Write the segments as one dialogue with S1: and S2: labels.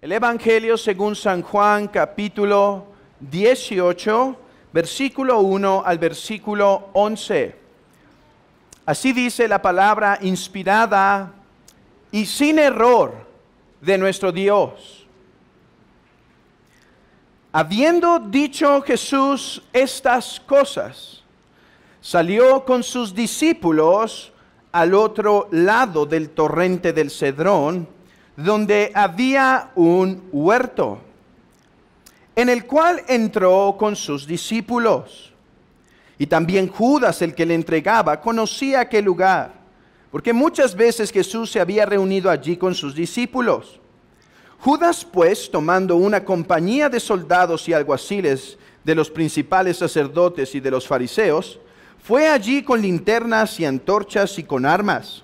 S1: El Evangelio según San Juan, capítulo 18, versículo 1 al versículo 11. Así dice la palabra inspirada y sin error de nuestro Dios. Habiendo dicho Jesús estas cosas, salió con sus discípulos al otro lado del torrente del Cedrón, donde había un huerto, en el cual entró con sus discípulos. Y también Judas, el que le entregaba, conocía aquel lugar, porque muchas veces Jesús se había reunido allí con sus discípulos. Judas, pues, tomando una compañía de soldados y alguaciles de los principales sacerdotes y de los fariseos, fue allí con linternas y antorchas y con armas.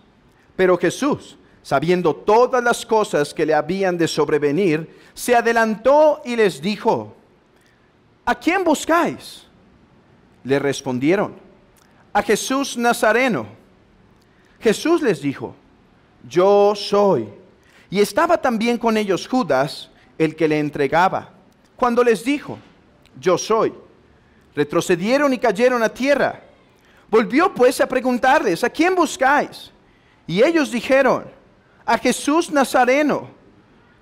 S1: Pero Jesús, sabiendo todas las cosas que le habían de sobrevenir, se adelantó y les dijo: ¿A quién buscáis? Le respondieron: a Jesús Nazareno. Jesús les dijo: yo soy. Y estaba también con ellos Judas, el que le entregaba. Cuando les dijo: yo soy, retrocedieron y cayeron a tierra. Volvió pues a preguntarles: ¿a quién buscáis? Y ellos dijeron: a Jesús Nazareno.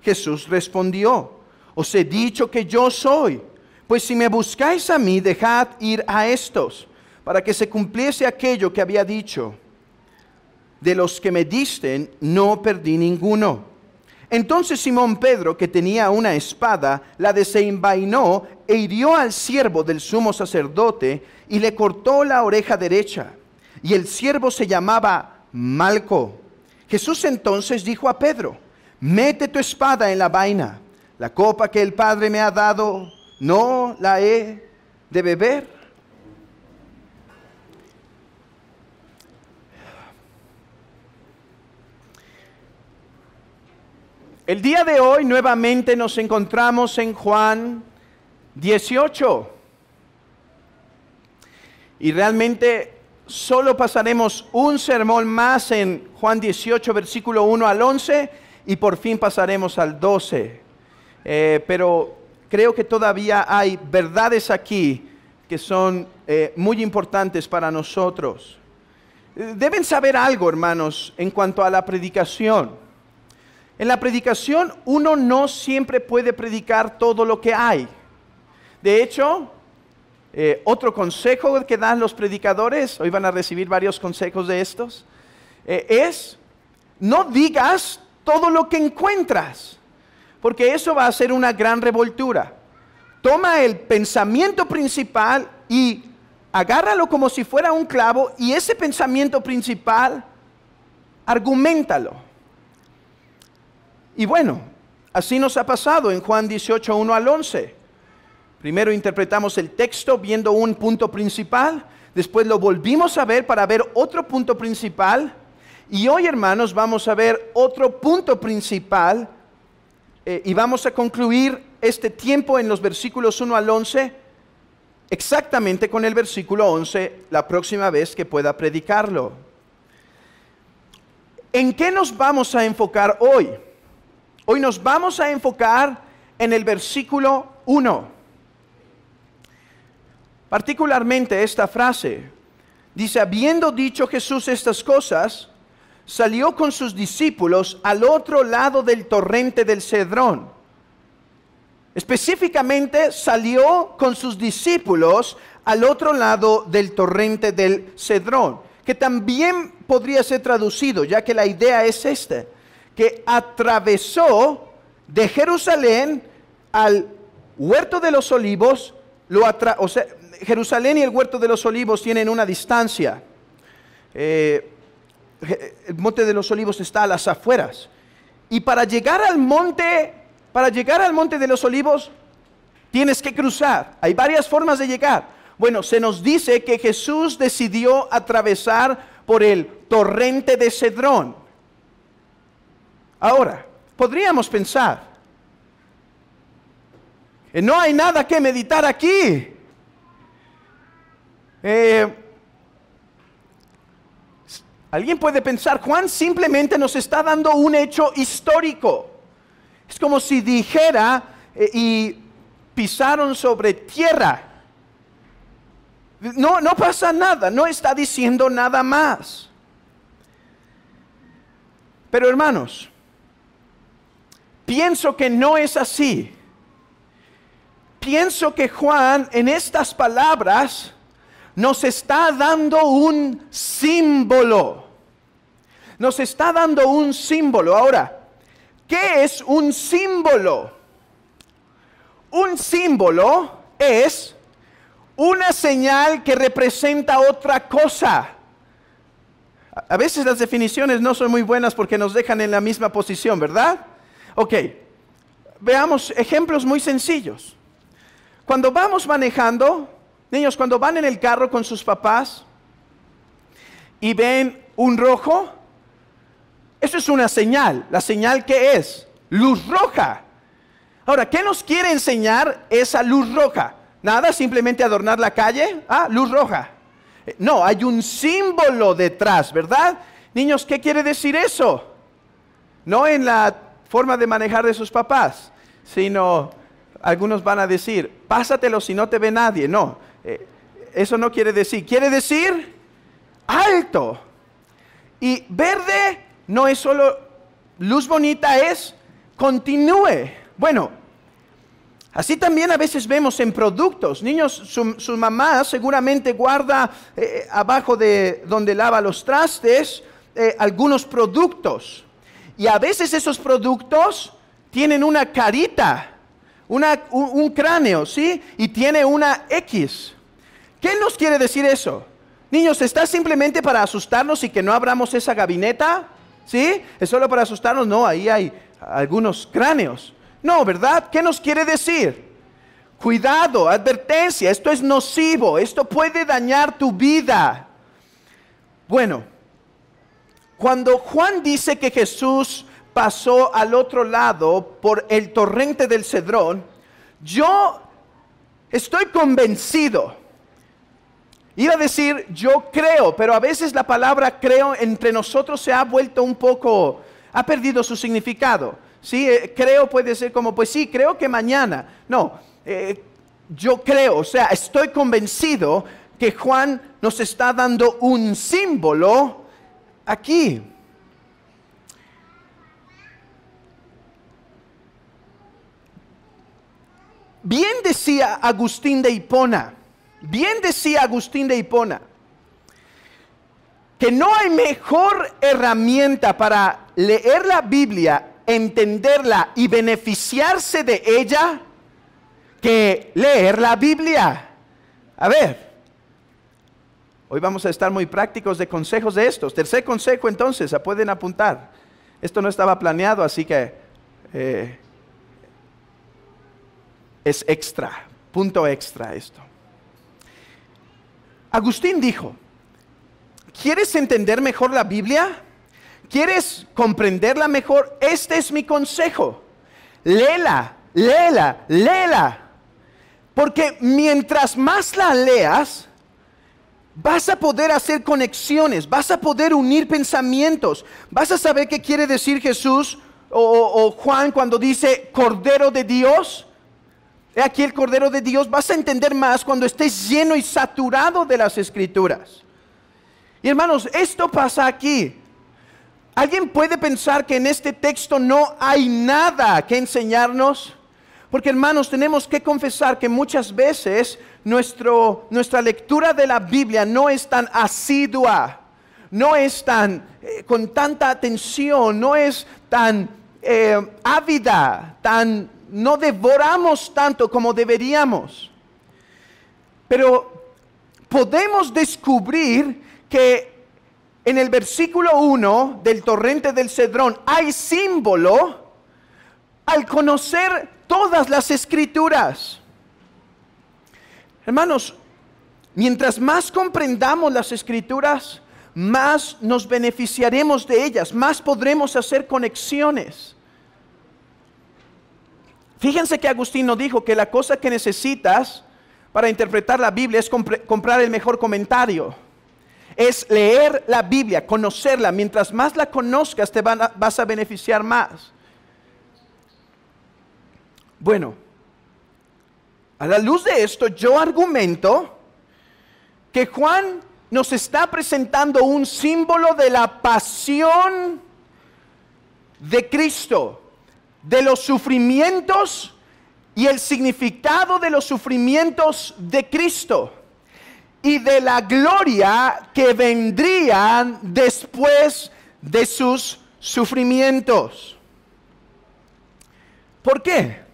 S1: Jesús respondió: os he dicho que yo soy. Pues si me buscáis a mí, dejad ir a estos, para que se cumpliese aquello que había dicho: de los que me disten, no perdí ninguno. Entonces Simón Pedro, que tenía una espada, la desenvainó e hirió al siervo del sumo sacerdote y le cortó la oreja derecha. Y el siervo se llamaba Malco. Jesús entonces dijo a Pedro: mete tu espada en la vaina. La copa que el Padre me ha dado, ¿no la he de beber? El día de hoy nuevamente nos encontramos en Juan 18. Y realmente solo pasaremos un sermón más en Juan 18, versículo 1 al 11, y por fin pasaremos al 12. Pero creo que todavía hay verdades aquí que son muy importantes para nosotros. Deben saber algo, hermanos, en cuanto a la predicación. En la predicación uno no siempre puede predicar todo lo que hay. De hecho, otro consejo que dan los predicadores, hoy van a recibir varios consejos de estos, es: no digas todo lo que encuentras, porque eso va a ser una gran revoltura. Toma el pensamiento principal y agárralo como si fuera un clavo, y ese pensamiento principal, argumentalo. Y bueno, así nos ha pasado en Juan 18, 1 al 11. Primero interpretamos el texto viendo un punto principal, después lo volvimos a ver para ver otro punto principal, y hoy, hermanos, vamos a ver otro punto principal, y vamos a concluir este tiempo en los versículos 1 al 11, exactamente con el versículo 11, la próxima vez que pueda predicarlo. ¿En qué nos vamos a enfocar hoy? Hoy nos vamos a enfocar en el versículo 1. Particularmente esta frase. Dice: habiendo dicho Jesús estas cosas, salió con sus discípulos al otro lado del torrente del Cedrón. Específicamente, salió con sus discípulos al otro lado del torrente del Cedrón, que también podría ser traducido, ya que la idea es esta: que atravesó de Jerusalén al huerto de los olivos. Jerusalén y el huerto de los olivos tienen una distancia. El monte de los olivos está a las afueras. Y para llegar al monte de los olivos, tienes que cruzar. Hay varias formas de llegar. Bueno, se nos dice que Jesús decidió atravesar por el torrente de Cedrón. Ahora, podríamos pensar: no hay nada que meditar aquí. Alguien puede pensar: Juan simplemente nos está dando un hecho histórico. Es como si dijera y pisaron sobre tierra. No pasa nada, no está diciendo nada más. Pero hermanos, pienso que no es así. Pienso que Juan en estas palabras nos está dando un símbolo. Nos está dando un símbolo. Ahora, ¿qué es un símbolo? Un símbolo es una señal que representa otra cosa. A veces las definiciones no son muy buenas porque nos dejan en la misma posición, ¿verdad? Ok, veamos ejemplos muy sencillos. Cuando vamos manejando, niños, cuando van en el carro con sus papás y ven un rojo, eso es una señal. ¿La señal qué es? Luz roja. Ahora, ¿qué nos quiere enseñar esa luz roja? Nada, simplemente adornar la calle. Luz roja. No, hay un símbolo detrás, ¿verdad? Niños, ¿qué quiere decir eso? No en la forma de manejar de sus papás, sino algunos van a decir, pásatelo si no te ve nadie. No, eso no quiere decir. Quiere decir alto. Y verde no es solo luz bonita, es continúe. Bueno, así también a veces vemos en productos. Niños, su mamá seguramente guarda abajo de donde lava los trastes algunos productos. Y a veces esos productos tienen una carita, un cráneo, ¿sí? Y tiene una X. ¿Qué nos quiere decir eso? Niños, ¿está simplemente para asustarnos y que no abramos esa gabineta? ¿Sí? ¿Es solo para asustarnos? No, ahí hay algunos cráneos. No, ¿verdad? ¿Qué nos quiere decir? Cuidado, advertencia, esto es nocivo, esto puede dañar tu vida. Bueno, cuando Juan dice que Jesús pasó al otro lado por el torrente del Cedrón, yo estoy convencido. Iba a decir yo creo, pero a veces la palabra creo entre nosotros se ha vuelto un poco, ha perdido su significado. Sí, creo puede ser como, pues sí, creo que mañana. No, yo creo, o sea, estoy convencido que Juan nos está dando un símbolo aquí. Bien decía Agustín de Hipona, que no hay mejor herramienta para leer la Biblia, entenderla y beneficiarse de ella que leer la Biblia. A ver, hoy vamos a estar muy prácticos de consejos de estos. Tercer consejo entonces, se pueden apuntar. Esto no estaba planeado, así que es extra, punto extra esto. Agustín dijo, ¿quieres entender mejor la Biblia? ¿Quieres comprenderla mejor? Este es mi consejo. Léela. Porque mientras más la leas, vas a poder hacer conexiones, vas a poder unir pensamientos, vas a saber qué quiere decir Jesús o Juan cuando dice Cordero de Dios. He aquí el Cordero de Dios. Vas a entender más cuando estés lleno y saturado de las Escrituras. Y hermanos, esto pasa aquí. ¿Alguien puede pensar que en este texto no hay nada que enseñarnos? Porque hermanos, tenemos que confesar que muchas veces nuestra lectura de la Biblia no es tan asidua, no es tan con tanta atención, no es tan ávida, no devoramos tanto como deberíamos. Pero podemos descubrir que en el versículo 1 del torrente del Cedrón hay símbolo al conocer todas las Escrituras. Hermanos, mientras más comprendamos las Escrituras, más nos beneficiaremos de ellas, más podremos hacer conexiones. Fíjense que Agustín nos dijo que la cosa que necesitas para interpretar la Biblia es comprar el mejor comentario. Es leer la Biblia, conocerla. Mientras más la conozcas, vas a beneficiar más. Bueno, a la luz de esto, yo argumento que Juan nos está presentando un símbolo de la pasión de Cristo, de los sufrimientos y el significado de los sufrimientos de Cristo y de la gloria que vendrían después de sus sufrimientos. ¿Por qué?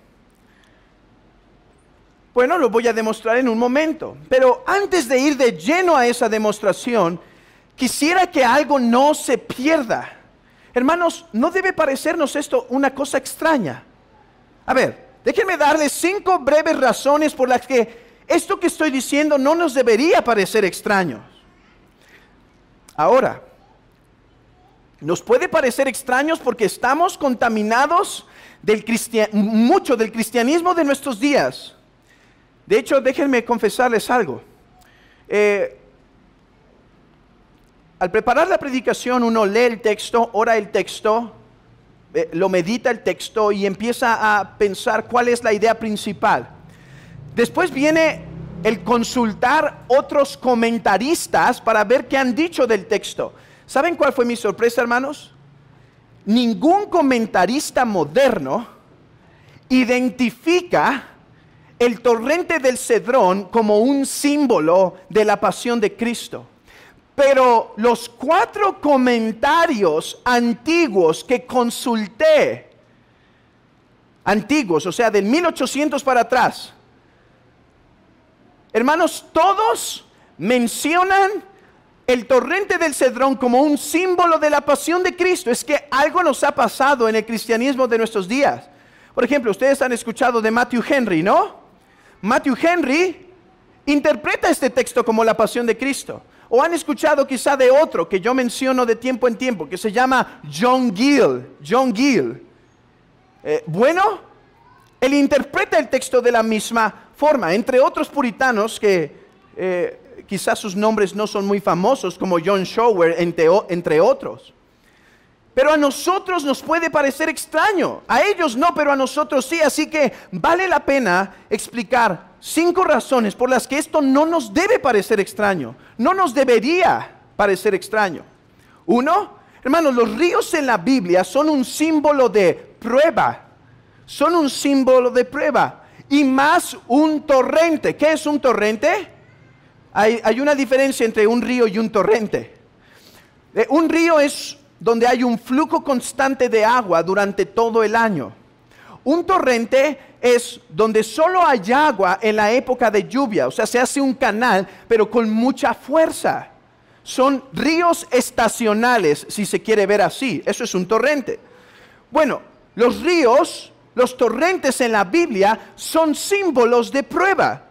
S1: Bueno, lo voy a demostrar en un momento, pero antes de ir de lleno a esa demostración, quisiera que algo no se pierda. Hermanos, no debe parecernos esto una cosa extraña. A ver, déjenme darles 5 breves razones por las que esto que estoy diciendo no nos debería parecer extraño. Ahora, nos puede parecer extraños porque estamos contaminados mucho del cristianismo de nuestros días. De hecho, déjenme confesarles algo. Al preparar la predicación, uno lee el texto, ora el texto, lo medita el texto y empieza a pensar cuál es la idea principal. Después viene el consultar otros comentaristas para ver qué han dicho del texto. ¿Saben cuál fue mi sorpresa, hermanos? Ningún comentarista moderno identifica el torrente del Cedrón como un símbolo de la pasión de Cristo. Pero los 4 comentarios antiguos que consulté, antiguos, o sea, del 1800 para atrás, hermanos, todos mencionan el torrente del Cedrón como un símbolo de la pasión de Cristo. Es que algo nos ha pasado en el cristianismo de nuestros días. Por ejemplo, ustedes han escuchado de Matthew Henry, ¿no? Matthew Henry interpreta este texto como la pasión de Cristo. O han escuchado quizá de otro que yo menciono de tiempo en tiempo, que se llama John Gill. Bueno, él interpreta el texto de la misma forma. Entre otros puritanos que quizás sus nombres no son muy famosos, como John Shower, entre otros. Pero a nosotros nos puede parecer extraño. A ellos no, pero a nosotros sí. Así que vale la pena explicar 5 razones por las que esto no nos debe parecer extraño. No nos debería parecer extraño. 1, hermanos, los ríos en la Biblia son un símbolo de prueba. Son un símbolo de prueba. Y más un torrente. ¿Qué es un torrente? Hay una diferencia entre un río y un torrente. Un río es donde hay un flujo constante de agua durante todo el año. Un torrente es donde solo hay agua en la época de lluvia, o sea, se hace un canal, pero con mucha fuerza. Son ríos estacionales, si se quiere ver así. Eso es un torrente. Bueno, los ríos, los torrentes en la Biblia son símbolos de prueba.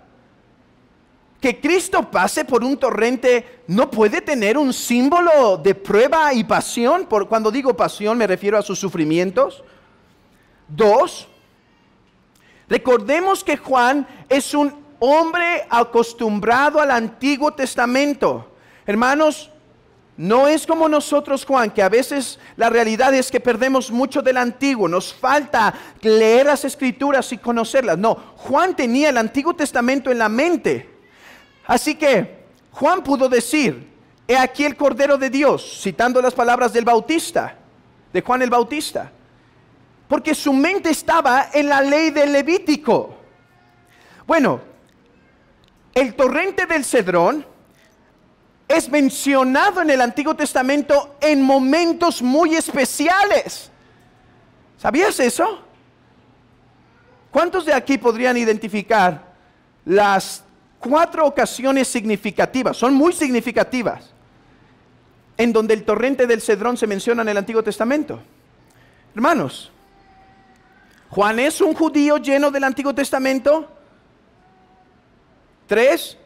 S1: Que Cristo pase por un torrente no puede tener un símbolo de prueba y pasión. Cuando digo pasión me refiero a sus sufrimientos. 2, recordemos que Juan es un hombre acostumbrado al Antiguo Testamento. Hermanos, no es como nosotros, Juan, que a veces la realidad es que perdemos mucho del Antiguo. Nos falta leer las Escrituras y conocerlas. No, Juan tenía el Antiguo Testamento en la mente. Así que Juan pudo decir, he aquí el Cordero de Dios, citando las palabras del Bautista, de Juan el Bautista, porque su mente estaba en la ley del Levítico. Bueno, el torrente del Cedrón es mencionado en el Antiguo Testamento en momentos muy especiales. ¿Sabías eso? ¿Cuántos de aquí podrían identificar las 4 ocasiones significativas, son muy significativas, en donde el torrente del Cedrón se menciona en el Antiguo Testamento? Hermanos, Juan es un judío lleno del Antiguo Testamento. 3,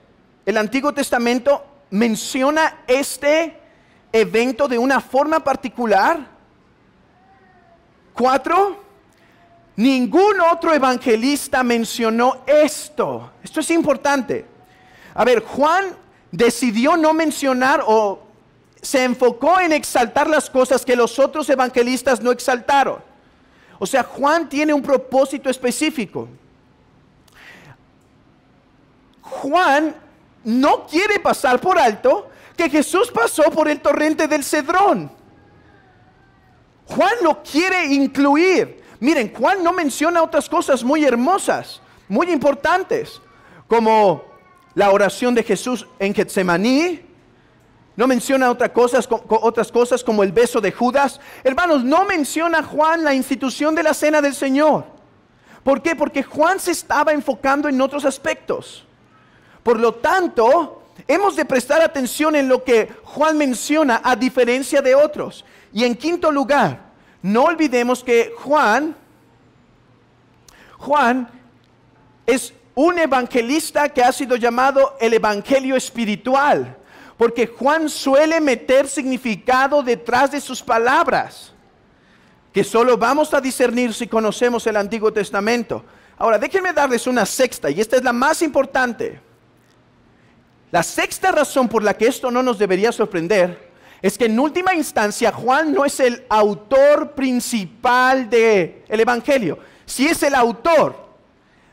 S1: el Antiguo Testamento menciona este evento de una forma particular. 4, ningún otro evangelista mencionó esto. Esto es importante. A ver, Juan decidió no mencionar o se enfocó en exaltar las cosas que los otros evangelistas no exaltaron. O sea, Juan tiene un propósito específico. Juan no quiere pasar por alto que Jesús pasó por el torrente del Cedrón. Juan lo quiere incluir. Miren, Juan no menciona otras cosas muy hermosas, muy importantes, como la oración de Jesús en Getsemaní. No menciona otras cosas como el beso de Judas. Hermanos, no menciona Juan la institución de la cena del Señor. ¿Por qué? Porque Juan se estaba enfocando en otros aspectos. Por lo tanto, hemos de prestar atención en lo que Juan menciona a diferencia de otros. Y en quinto lugar, no olvidemos que Juan es un evangelista que ha sido llamado el evangelio espiritual, porque Juan suele meter significado detrás de sus palabras, que solo vamos a discernir si conocemos el Antiguo Testamento. Ahora, déjenme darles una sexta, y esta es la más importante. La sexta razón por la que esto no nos debería sorprender es que en última instancia Juan no es el autor principal del evangelio. Sí es el autor,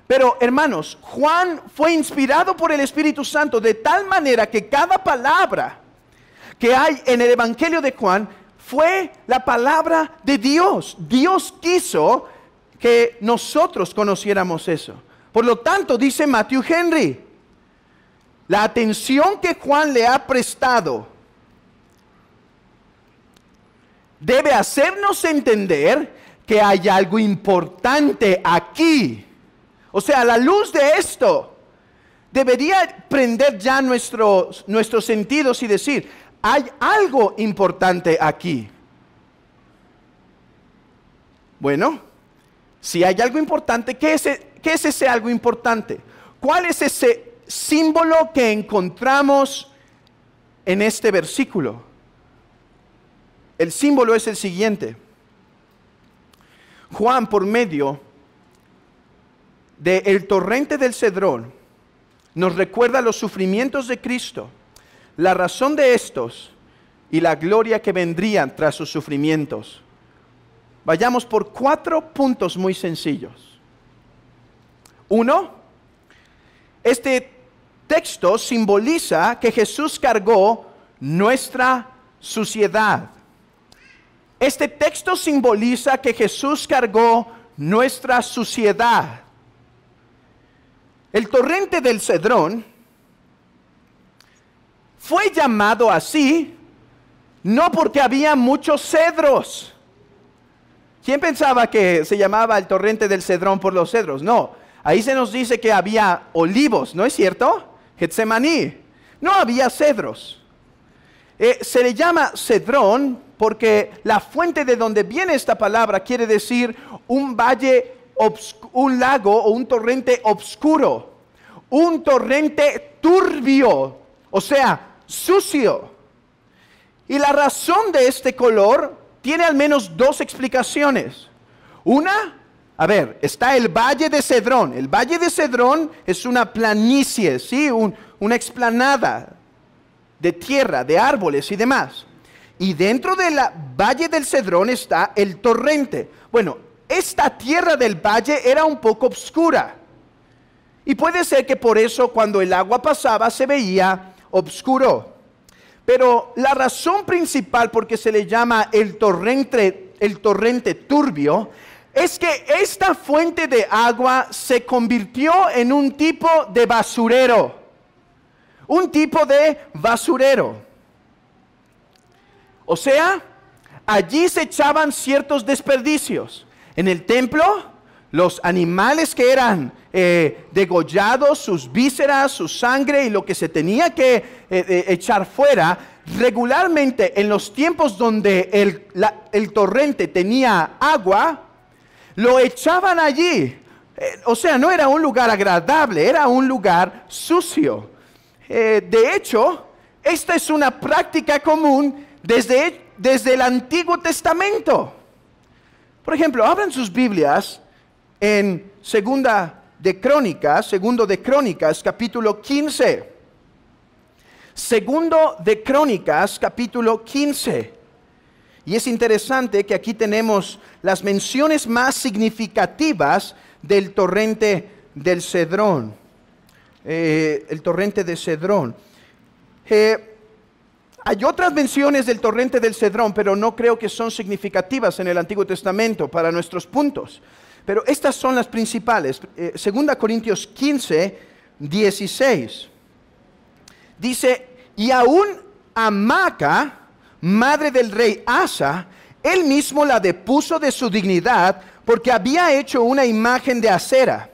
S1: pero hermanos, Juan fue inspirado por el Espíritu Santo de tal manera que cada palabra que hay en el evangelio de Juan fue la palabra de Dios. Dios quiso que nosotros conociéramos eso. Por lo tanto, dice Matthew Henry, la atención que Juan le ha prestado debe hacernos entender que hay algo importante aquí. O sea, a la luz de esto, debería prender ya nuestros sentidos y decir, hay algo importante aquí. Bueno, si hay algo importante, ¿qué es ese algo importante? ¿Cuál es ese símbolo que encontramos en este versículo? El símbolo es el siguiente. Juan, por medio del torrente del Cedrón, nos recuerda los sufrimientos de Cristo, la razón de estos y la gloria que vendrían tras sus sufrimientos. Vayamos por 4 puntos muy sencillos. 1, este texto simboliza que Jesús cargó nuestra suciedad. Este texto simboliza que Jesús cargó nuestra suciedad. El torrente del Cedrón fue llamado así no porque había muchos cedros. ¿Quién pensaba que se llamaba el torrente del Cedrón por los cedros? No, ahí se nos dice que había olivos, ¿no es cierto? Getsemaní, no había cedros. Se le llama Cedrón porque la fuente de donde viene esta palabra quiere decir un valle, un lago o un torrente oscuro, un torrente turbio, o sea, sucio. Y la razón de este color tiene al menos 2 explicaciones. Una, está el Valle de Cedrón. El Valle de Cedrón es una planicie, ¿sí? Una explanada de tierra, de árboles y demás. Y dentro del Valle del Cedrón está el torrente. Bueno, esta tierra del valle era un poco oscura. Y puede ser que por eso cuando el agua pasaba se veía oscuro. Pero la razón principal por que se le llama el torrente turbio es que esta fuente de agua se convirtió en un tipo de basurero. Un tipo de basurero. O sea, allí se echaban ciertos desperdicios. En el templo, los animales que eran degollados, sus vísceras, su sangre y lo que se tenía que echar fuera, regularmente en los tiempos donde el torrente tenía agua, lo echaban allí. O sea, no era un lugar agradable, era un lugar sucio. De hecho, esta es una práctica común desde el Antiguo Testamento. Por ejemplo, abran sus Biblias en Segundo de Crónicas, capítulo 15. Segundo de Crónicas, capítulo 15. Y es interesante que aquí tenemos las menciones más significativas del torrente del Cedrón. El torrente de Cedrón. Hay otras menciones del torrente del Cedrón, pero no creo que son significativas en el Antiguo Testamento para nuestros puntos. Pero estas son las principales. 2 Corintios 15, 16. Dice, y aún a Maaca, madre del rey Asa, él mismo la depuso de su dignidad porque había hecho una imagen de acera.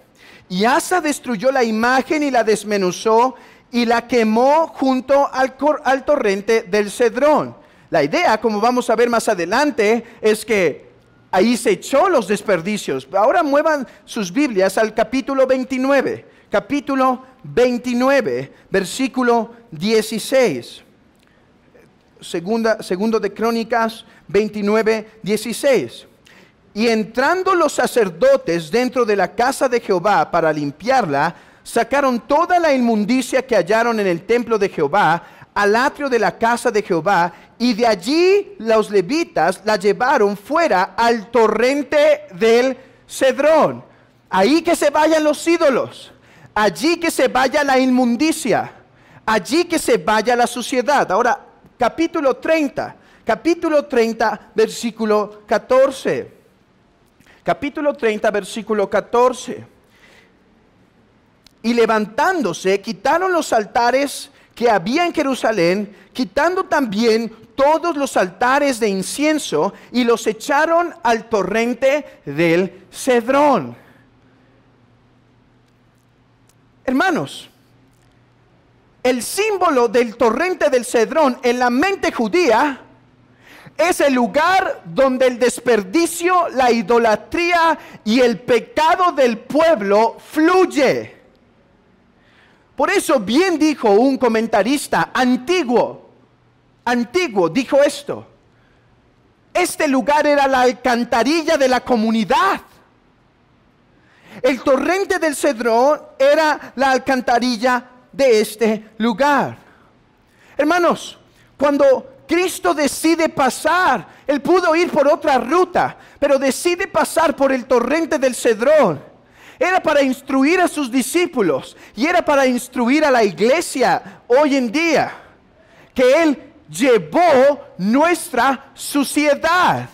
S1: Y Asa destruyó la imagen y la desmenuzó y la quemó junto al torrente del Cedrón. La idea, como vamos a ver más adelante, es que ahí se echó los desperdicios. Ahora muevan sus Biblias al capítulo 29. Capítulo 29, versículo 16. Segundo de Crónicas 29, 16. Y entrando los sacerdotes dentro de la casa de Jehová para limpiarla, sacaron toda la inmundicia que hallaron en el templo de Jehová al atrio de la casa de Jehová, y de allí los levitas la llevaron fuera al torrente del Cedrón. Ahí que se vayan los ídolos, allí que se vaya la inmundicia, allí que se vaya la suciedad. Ahora, capítulo 30, versículo 14. Capítulo 30, versículo 14. Y levantándose, quitaron los altares que había en Jerusalén, quitando también todos los altares de incienso, y los echaron al torrente del Cedrón. Hermanos, el símbolo del torrente del Cedrón en la mente judía es el lugar donde el desperdicio, la idolatría y el pecado del pueblo fluye. Por eso bien dijo un comentarista antiguo, dijo esto: este lugar era la alcantarilla de la comunidad. El torrente del Cedrón era la alcantarilla de este lugar. Hermanos, cuando Cristo decide pasar, Él pudo ir por otra ruta, pero decide pasar por el torrente del Cedrón. Era para instruir a sus discípulos y era para instruir a la iglesia hoy en día, que Él llevó nuestra suciedad,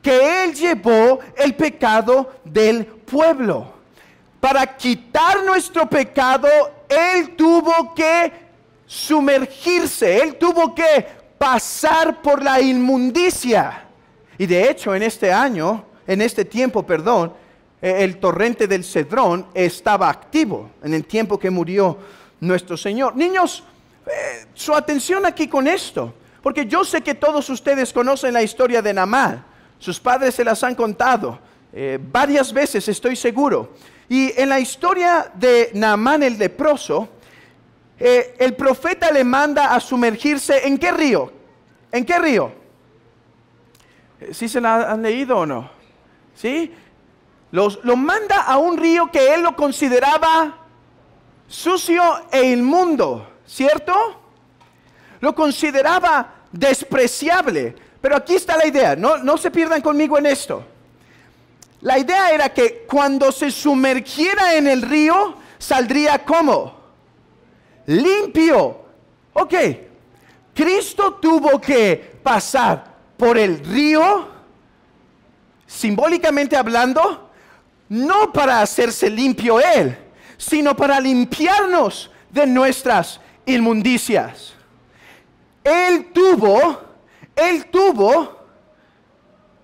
S1: que Él llevó el pecado del pueblo. Para quitar nuestro pecado, Él tuvo que sumergirse, Él tuvo que pasar por la inmundicia. Y de hecho, en este tiempo, el torrente del Cedrón estaba activo en el tiempo que murió nuestro Señor. Niños, su atención aquí con esto, porque yo sé que todos ustedes conocen la historia de Naamán. Sus padres se las han contado varias veces, estoy seguro. Y en la historia de Naamán el leproso, el profeta le manda a sumergirse ¿en qué río? ¿En qué río? ¿Sí se la han leído o no? ¿Sí? Lo manda a un río que él lo consideraba sucio e inmundo, ¿cierto? Lo consideraba despreciable. Pero aquí está la idea, no se pierdan conmigo en esto. La idea era que cuando se sumergiera en el río, saldría ¿cómo? Limpio. Ok, Cristo tuvo que pasar por el río, simbólicamente hablando, no para hacerse limpio Él, sino para limpiarnos de nuestras inmundicias. Él tuvo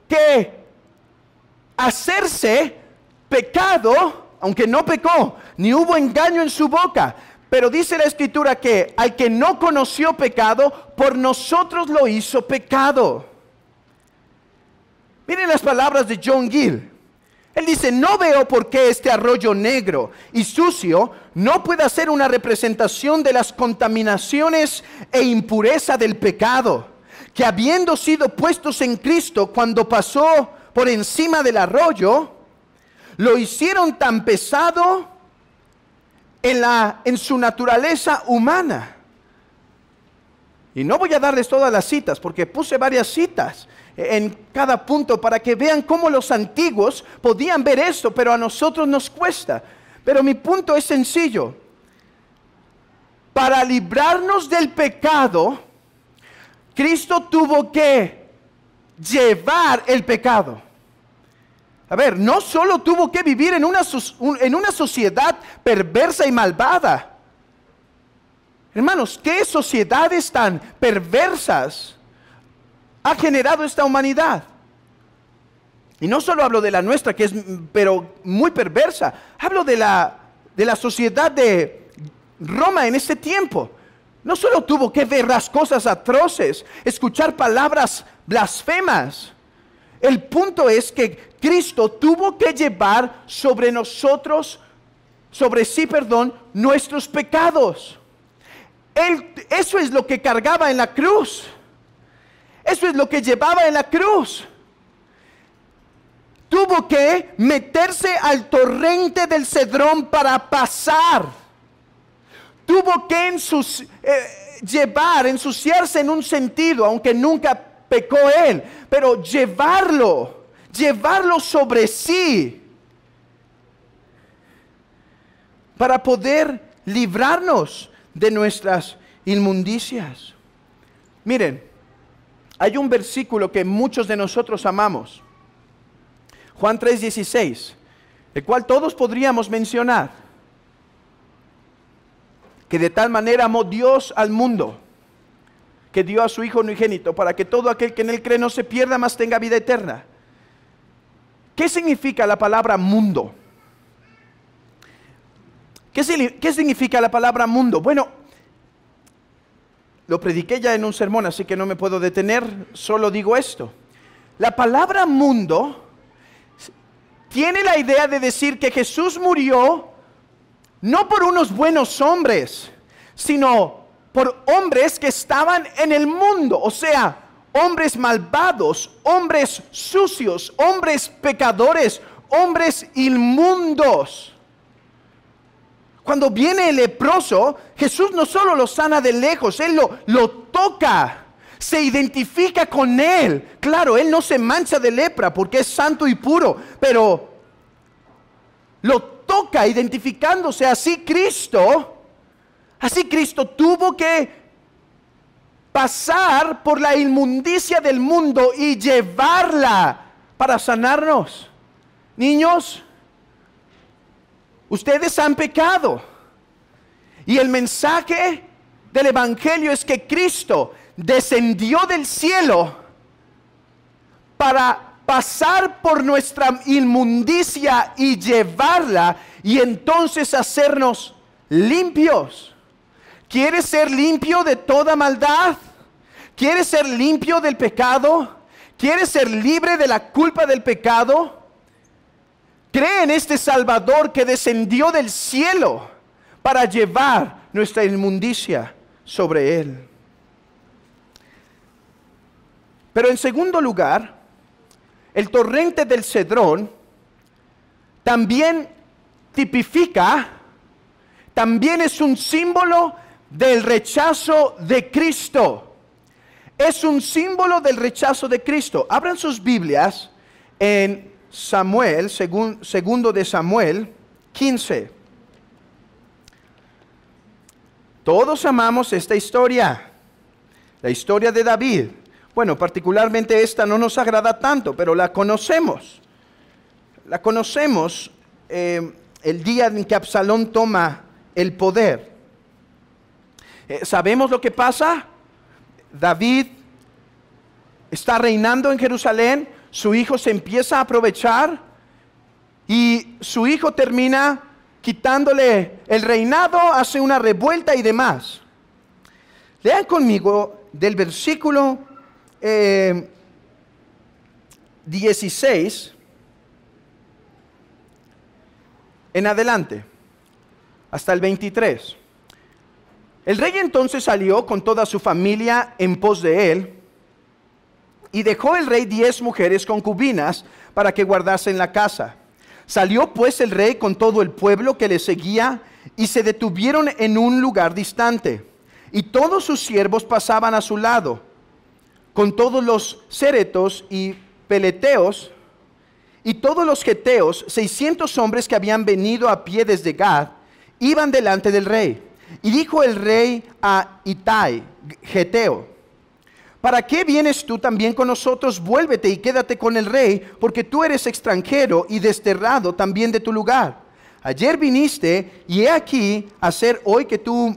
S1: que hacerse pecado, aunque no pecó, ni hubo engaño en su boca. Pero dice la Escritura que al que no conoció pecado, por nosotros lo hizo pecado. Miren las palabras de John Gill. Él dice: no veo por qué este arroyo negro y sucio no pueda ser una representación de las contaminaciones e impureza del pecado, que habiendo sido puestos en Cristo cuando pasó por encima del arroyo, lo hicieron tan pesado en su naturaleza humana. Y no voy a darles todas las citas, porque puse varias citas en cada punto para que vean cómo los antiguos podían ver esto, pero a nosotros nos cuesta. Pero mi punto es sencillo. Para librarnos del pecado, Cristo tuvo que llevar el pecado. A ver, no solo tuvo que vivir en una sociedad perversa y malvada. Hermanos, ¿qué sociedades tan perversas ha generado esta humanidad? Y no solo hablo de la nuestra, que es pero muy perversa. Hablo de la sociedad de Roma en ese tiempo. No solo tuvo que ver las cosas atroces, escuchar palabras blasfemas. El punto es que Cristo tuvo que llevar sobre sí, nuestros pecados. Eso es lo que cargaba en la cruz. Eso es lo que llevaba en la cruz. Tuvo que meterse al torrente del Cedrón para pasar. Tuvo que ensuciarse en un sentido, aunque nunca pecó él, pero llevarlo sobre sí para poder librarnos de nuestras inmundicias. Miren, hay un versículo que muchos de nosotros amamos, Juan 3:16, el cual todos podríamos mencionar, que de tal manera amó Dios al mundo, que dio a su Hijo unigénito, para que todo aquel que en él cree no se pierda, mas tenga vida eterna. ¿Qué significa la palabra mundo? ¿Qué significa la palabra mundo? Bueno, lo prediqué ya en un sermón, así que no me puedo detener, solo digo esto. La palabra mundo tiene la idea de decir que Jesús murió no por unos buenos hombres, sino por hombres que estaban en el mundo, o sea, hombres malvados, hombres sucios, hombres pecadores, hombres inmundos. Cuando viene el leproso, Jesús no solo lo sana de lejos, Él lo toca, se identifica con Él. Claro, Él no se mancha de lepra porque es santo y puro, pero lo toca identificándose. Así Cristo tuvo que pasar por la inmundicia del mundo y llevarla para sanarnos. Niños, ustedes han pecado. Y el mensaje del Evangelio es que Cristo descendió del cielo para pasar por nuestra inmundicia y llevarla, y entonces hacernos limpios. ¿Quieres ser limpio de toda maldad? ¿Quieres ser limpio del pecado? ¿Quieres ser libre de la culpa del pecado? Cree en este Salvador que descendió del cielo para llevar nuestra inmundicia sobre Él. Pero en segundo lugar, el torrente del Cedrón también tipifica, también es un símbolo del rechazo de Cristo. Es un símbolo del rechazo de Cristo. Abran sus Biblias en Samuel, segundo de Samuel 15. Todos amamos esta historia, la historia de David. Bueno, particularmente esta no nos agrada tanto, pero la conocemos. La conocemos el día en que Absalón toma el poder. ¿Sabemos lo que pasa? David está reinando en Jerusalén, su hijo se empieza a aprovechar y su hijo termina quitándole el reinado, hace una revuelta y demás. Lean conmigo del versículo 16 en adelante, hasta el 23. El rey entonces salió con toda su familia en pos de él, y dejó el rey 10 mujeres concubinas para que guardasen la casa. Salió pues el rey con todo el pueblo que le seguía, y se detuvieron en un lugar distante, y todos sus siervos pasaban a su lado. con todos los ceretos y peleteos y todos los geteos, 600 hombres que habían venido a pie desde Gad, iban delante del rey. Y dijo el rey a Itai, geteo: ¿para qué vienes tú también con nosotros? Vuélvete y quédate con el rey, porque tú eres extranjero y desterrado también de tu lugar. Ayer viniste, y he aquí hacer hoy que tú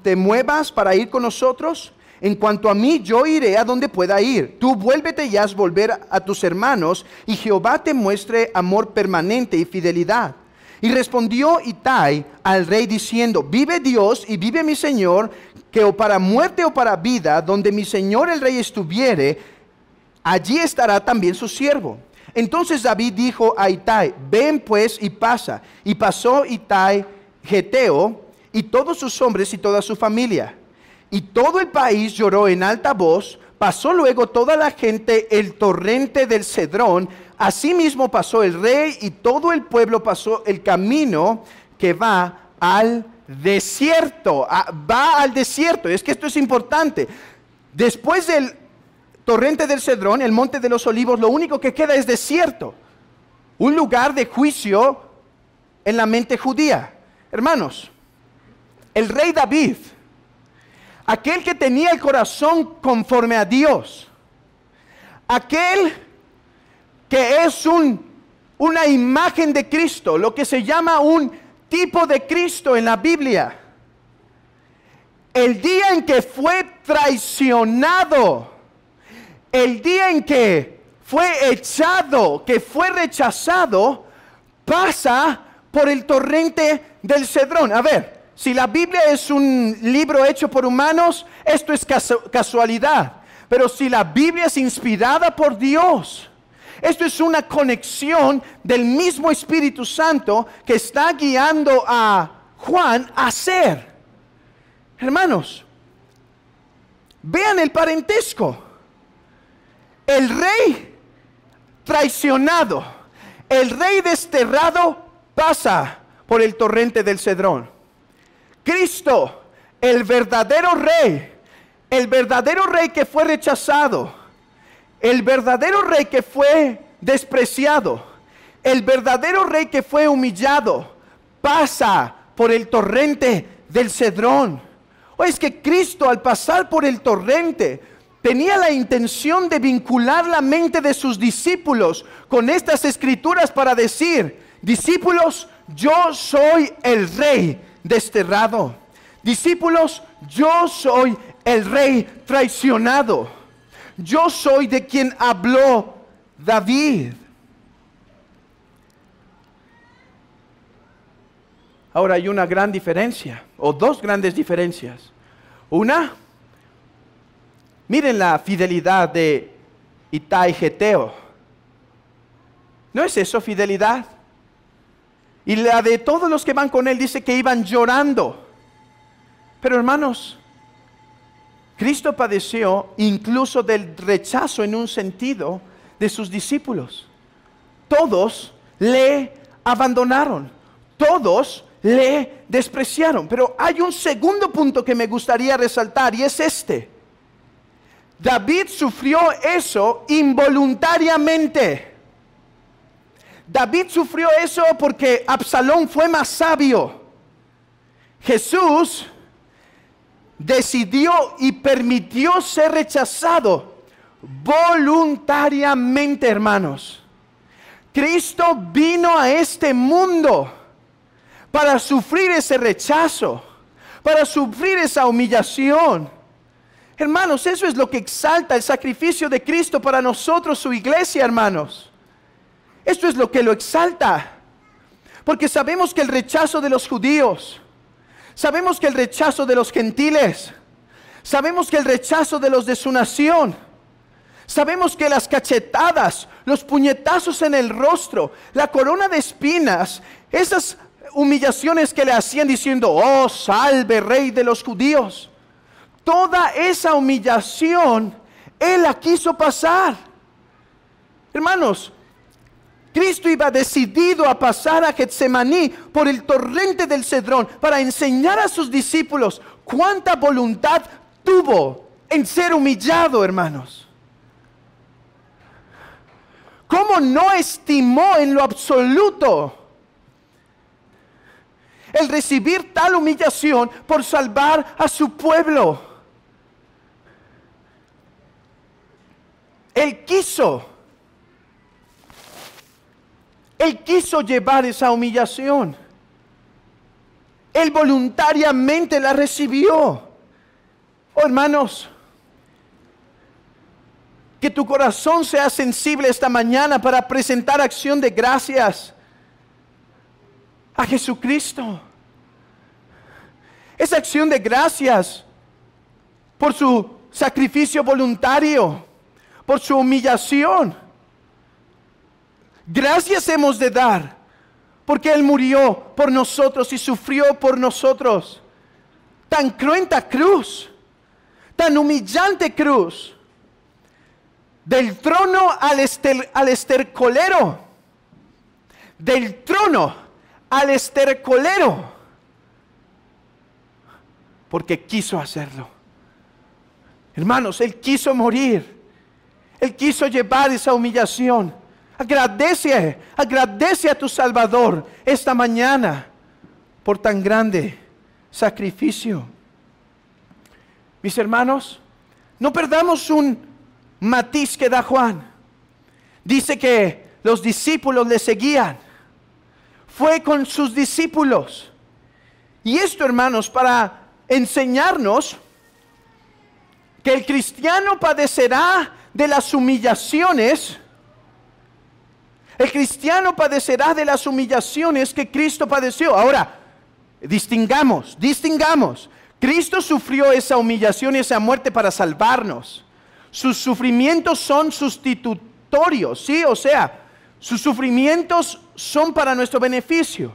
S1: te muevas para ir con nosotros. En cuanto a mí, yo iré a donde pueda ir. Tú vuélvete y haz volver a tus hermanos, y Jehová te muestre amor permanente y fidelidad. Y respondió Itai al rey diciendo: vive Dios y vive mi señor, que o para muerte o para vida, donde mi señor el rey estuviere, allí estará también su siervo. Entonces David dijo a Itai: ven pues y pasa. Y pasó Itai geteo y todos sus hombres y toda su familia. Y todo el país lloró en alta voz. Pasó luego toda la gente el torrente del Cedrón. Asimismo pasó el rey y todo el pueblo pasó el camino que va al desierto. Va al desierto. Es que esto es importante. Después del torrente del Cedrón, el monte de los olivos, lo único que queda es desierto. Un lugar de juicio en la mente judía. Hermanos, el rey David, aquel que tenía el corazón conforme a Dios, aquel que es una imagen de Cristo, lo que se llama un tipo de Cristo en la Biblia, el día en que fue traicionado, el día en que fue echado, que fue rechazado, pasa por el torrente del Cedrón. A ver, si la Biblia es un libro hecho por humanos, esto es casualidad. Pero si la Biblia es inspirada por Dios, esto es una conexión del mismo Espíritu Santo que está guiando a Juan a hacer. Hermanos, vean el parentesco. El rey traicionado, el rey desterrado, pasa por el torrente del Cedrón. Cristo, el verdadero rey que fue rechazado, el verdadero rey que fue despreciado, el verdadero rey que fue humillado, pasa por el torrente del Cedrón. O es que Cristo, al pasar por el torrente, tenía la intención de vincular la mente de sus discípulos con estas escrituras para decir: discípulos, yo soy el rey desterrado. Discípulos, yo soy el rey traicionado. Yo soy de quien habló David. Ahora hay una gran diferencia, o dos grandes diferencias. Una, miren la fidelidad de Itai geteo. ¿No es eso fidelidad? Y la de todos los que van con él dice que iban llorando. Pero hermanos, Cristo padeció incluso del rechazo en un sentido de sus discípulos. Todos le abandonaron. Todos le despreciaron. Pero hay un segundo punto que me gustaría resaltar, y es este. David sufrió eso involuntariamente. David sufrió eso porque Absalón fue más sabio. Jesús decidió y permitió ser rechazado voluntariamente, hermanos. Cristo vino a este mundo para sufrir ese rechazo, para sufrir esa humillación. Hermanos, eso es lo que exalta el sacrificio de Cristo para nosotros, su iglesia, hermanos. Esto es lo que lo exalta. Porque sabemos que el rechazo de los judíos, sabemos que el rechazo de los gentiles, sabemos que el rechazo de los de su nación, sabemos que las cachetadas, los puñetazos en el rostro, la corona de espinas, esas humillaciones que le hacían diciendo: oh, salve, rey de los judíos, toda esa humillación Él la quiso pasar. Hermanos, Cristo iba decidido a pasar a Getsemaní por el torrente del Cedrón para enseñar a sus discípulos cuánta voluntad tuvo en ser humillado, hermanos. ¿cómo no estimó en lo absoluto el recibir tal humillación por salvar a su pueblo? Él quiso llevar esa humillación. Él voluntariamente la recibió. Oh, hermanos, que tu corazón sea sensible esta mañana para presentar acción de gracias a Jesucristo. Esa acción de gracias por su sacrificio voluntario, por su humillación. Gracias hemos de dar, porque Él murió por nosotros y sufrió por nosotros. Tan cruenta cruz, tan humillante cruz. Del trono al estercolero. Del trono al estercolero. Porque quiso hacerlo. Hermanos, Él quiso morir. Él quiso llevar esa humillación. Agradece a tu Salvador esta mañana por tan grande sacrificio. Mis hermanos, no perdamos un matiz que da Juan. Dice que los discípulos le seguían. Fue con sus discípulos. Y esto, hermanos, para enseñarnos que el cristiano padecerá de las humillaciones. El cristiano padecerá de las humillaciones que Cristo padeció. Ahora, distingamos. Cristo sufrió esa humillación y esa muerte para salvarnos. Sus sufrimientos son sustitutorios, ¿sí? O sea, sus sufrimientos son para nuestro beneficio.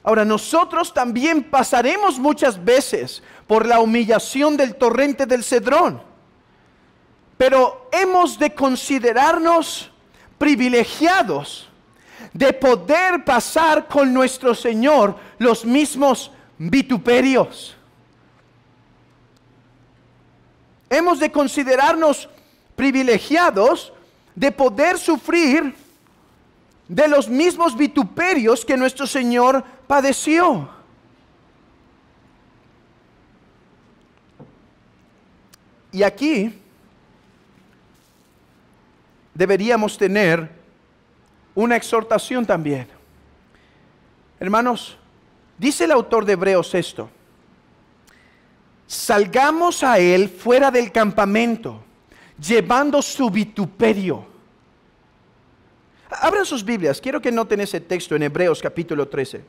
S1: Ahora, nosotros también pasaremos muchas veces por la humillación del torrente del Cedrón. Pero hemos de considerarnos privilegiados de poder pasar con nuestro Señor los mismos vituperios. Hemos de considerarnos privilegiados de poder sufrir de los mismos vituperios que nuestro Señor padeció. Y aquí deberíamos tener una exhortación también. Hermanos, dice el autor de Hebreos esto: salgamos a Él fuera del campamento, llevando su vituperio. Abran sus Biblias, quiero que noten ese texto en Hebreos capítulo 13.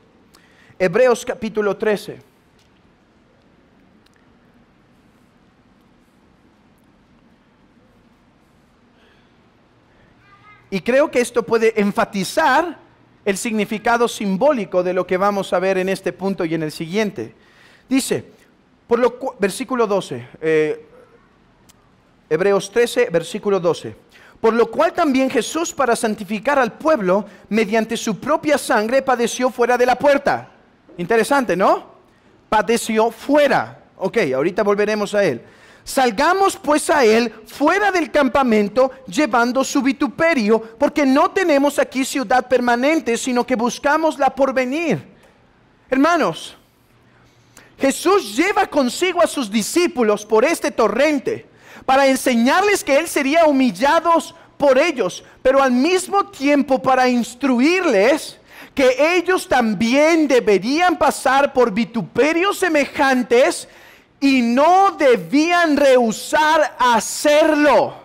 S1: Hebreos capítulo 13. Y creo que esto puede enfatizar el significado simbólico de lo que vamos a ver en este punto y en el siguiente. Dice, versículo 12, Hebreos 13, versículo 12. Por lo cual también Jesús, para santificar al pueblo, mediante su propia sangre, padeció fuera de la puerta. Interesante, ¿no? Padeció fuera. Ok, ahorita volveremos a él. Salgamos pues a Él fuera del campamento, llevando su vituperio, porque no tenemos aquí ciudad permanente, sino que buscamos la porvenir. Hermanos, Jesús lleva consigo a sus discípulos por este torrente, para enseñarles que Él sería humillado por ellos, pero al mismo tiempo para instruirles que ellos también deberían pasar por vituperios semejantes y no debían rehusar hacerlo.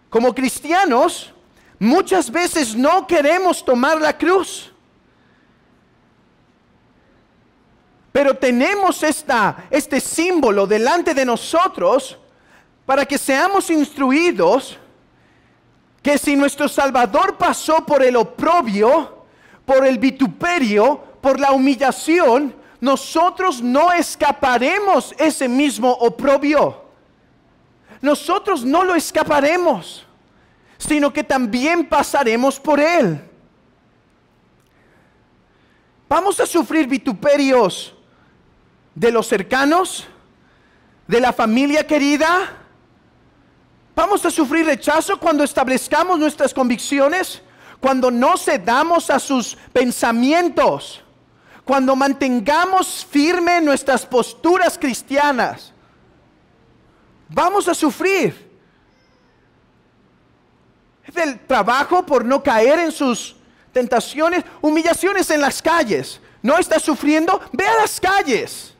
S1: Como cristianos, muchas veces no queremos tomar la cruz. Pero tenemos este símbolo delante de nosotros para que seamos instruidos que si nuestro Salvador pasó por el oprobio, por el vituperio, por la humillación, nosotros no escaparemos ese mismo oprobio. Nosotros no lo escaparemos, sino que también pasaremos por él. Vamos a sufrir vituperios de los cercanos, de la familia querida, Vamos a sufrir rechazo cuando establezcamos nuestras convicciones, cuando no cedamos a sus pensamientos, cuando mantengamos firme nuestras posturas cristianas. Vamos a sufrir. Del trabajo por no caer en sus tentaciones, humillaciones en las calles. ¿No estás sufriendo? Ve a las calles.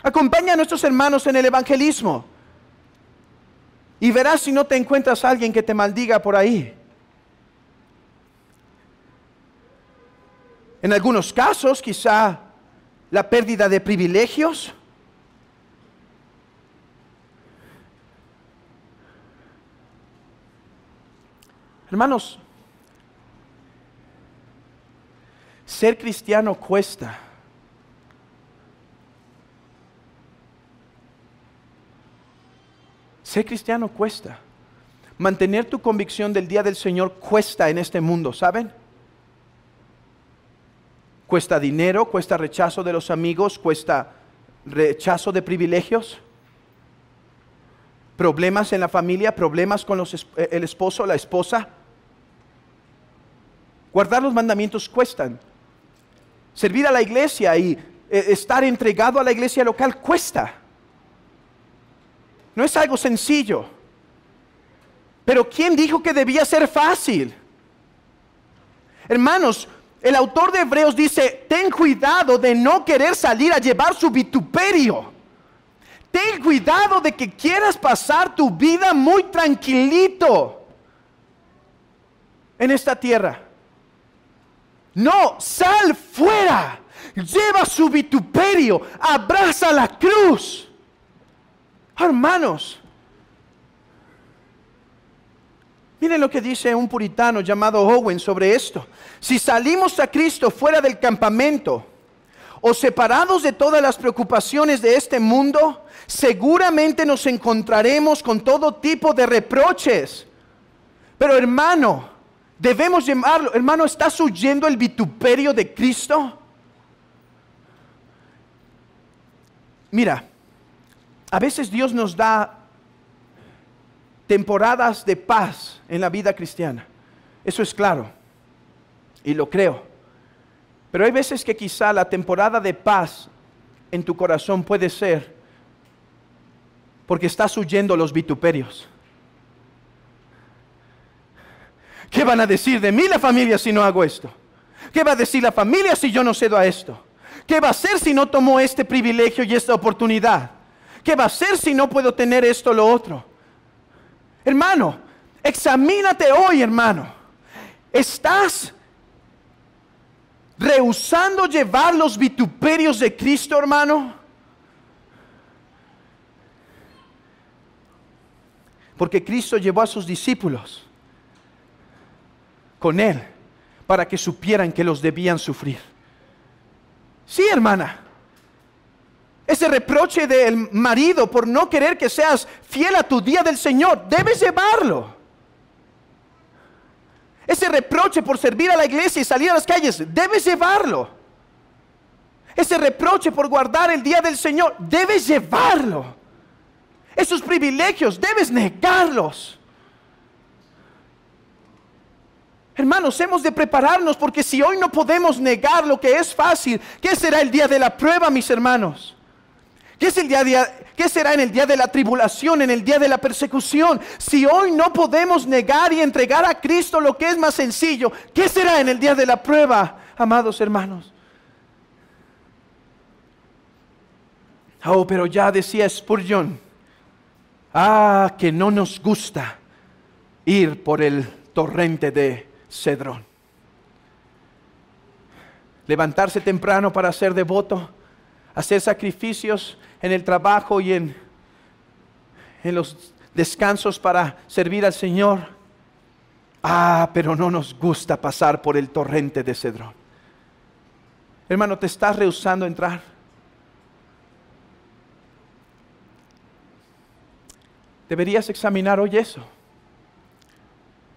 S1: Acompaña a nuestros hermanos en el evangelismo. Y verás si no te encuentras a alguien que te maldiga por ahí. En algunos casos, quizá la pérdida de privilegios. Hermanos, ser cristiano cuesta. Ser cristiano cuesta. Mantener tu convicción del día del Señor cuesta en este mundo, ¿saben? Cuesta dinero, cuesta rechazo de los amigos, cuesta rechazo de privilegios, problemas en la familia, problemas con el esposo, la esposa. Guardar los mandamientos cuestan. Servir a la iglesia y estar entregado a la iglesia local cuesta. No es algo sencillo. Pero ¿quién dijo que debía ser fácil? Hermanos, el autor de Hebreos dice, ten cuidado de no querer salir a llevar su vituperio. Ten cuidado de que quieras pasar tu vida muy tranquilito en esta tierra. No, sal fuera, lleva su vituperio, abraza la cruz. Hermanos, miren lo que dice un puritano llamado Owen sobre esto. Si salimos a Cristo fuera del campamento o separados de todas las preocupaciones de este mundo, seguramente nos encontraremos con todo tipo de reproches. Pero hermano, debemos llamarlo, hermano, ¿estás huyendo el vituperio de Cristo? Mira, a veces Dios nos da temporadas de paz en la vida cristiana. Eso es claro. Y lo creo. Pero hay veces que quizá la temporada de paz en tu corazón puede ser porque estás huyendo los vituperios. ¿Qué van a decir de mí la familia si no hago esto? ¿Qué va a decir la familia si yo no cedo a esto? ¿Qué va a hacer si no tomo este privilegio y esta oportunidad? ¿Qué va a hacer si no puedo tener esto o lo otro? Hermano, examínate hoy, hermano. ¿Estás rehusando llevar los vituperios de Cristo, hermano? Porque Cristo llevó a sus discípulos con Él para que supieran que los debían sufrir. Sí, hermana. Ese reproche del marido por no querer que seas fiel a tu día del Señor, debes llevarlo. Ese reproche por servir a la iglesia y salir a las calles, debes llevarlo. Ese reproche por guardar el día del Señor, debes llevarlo. Esos privilegios, debes negarlos. Hermanos, hemos de prepararnos porque si hoy no podemos negar lo que es fácil, ¿qué será el día de la prueba, mis hermanos? ¿Qué será en el día de la tribulación, en el día de la persecución? Si hoy no podemos negar y entregar a Cristo lo que es más sencillo, ¿qué será en el día de la prueba, amados hermanos? Oh, pero ya decía Spurgeon, que no nos gusta ir por el torrente de Cedrón. Levantarse temprano para ser devoto, hacer sacrificios en el trabajo y en los descansos para servir al Señor. Pero no nos gusta pasar por el torrente de Cedrón. Hermano, ¿te estás rehusando a entrar? Deberías examinar hoy eso.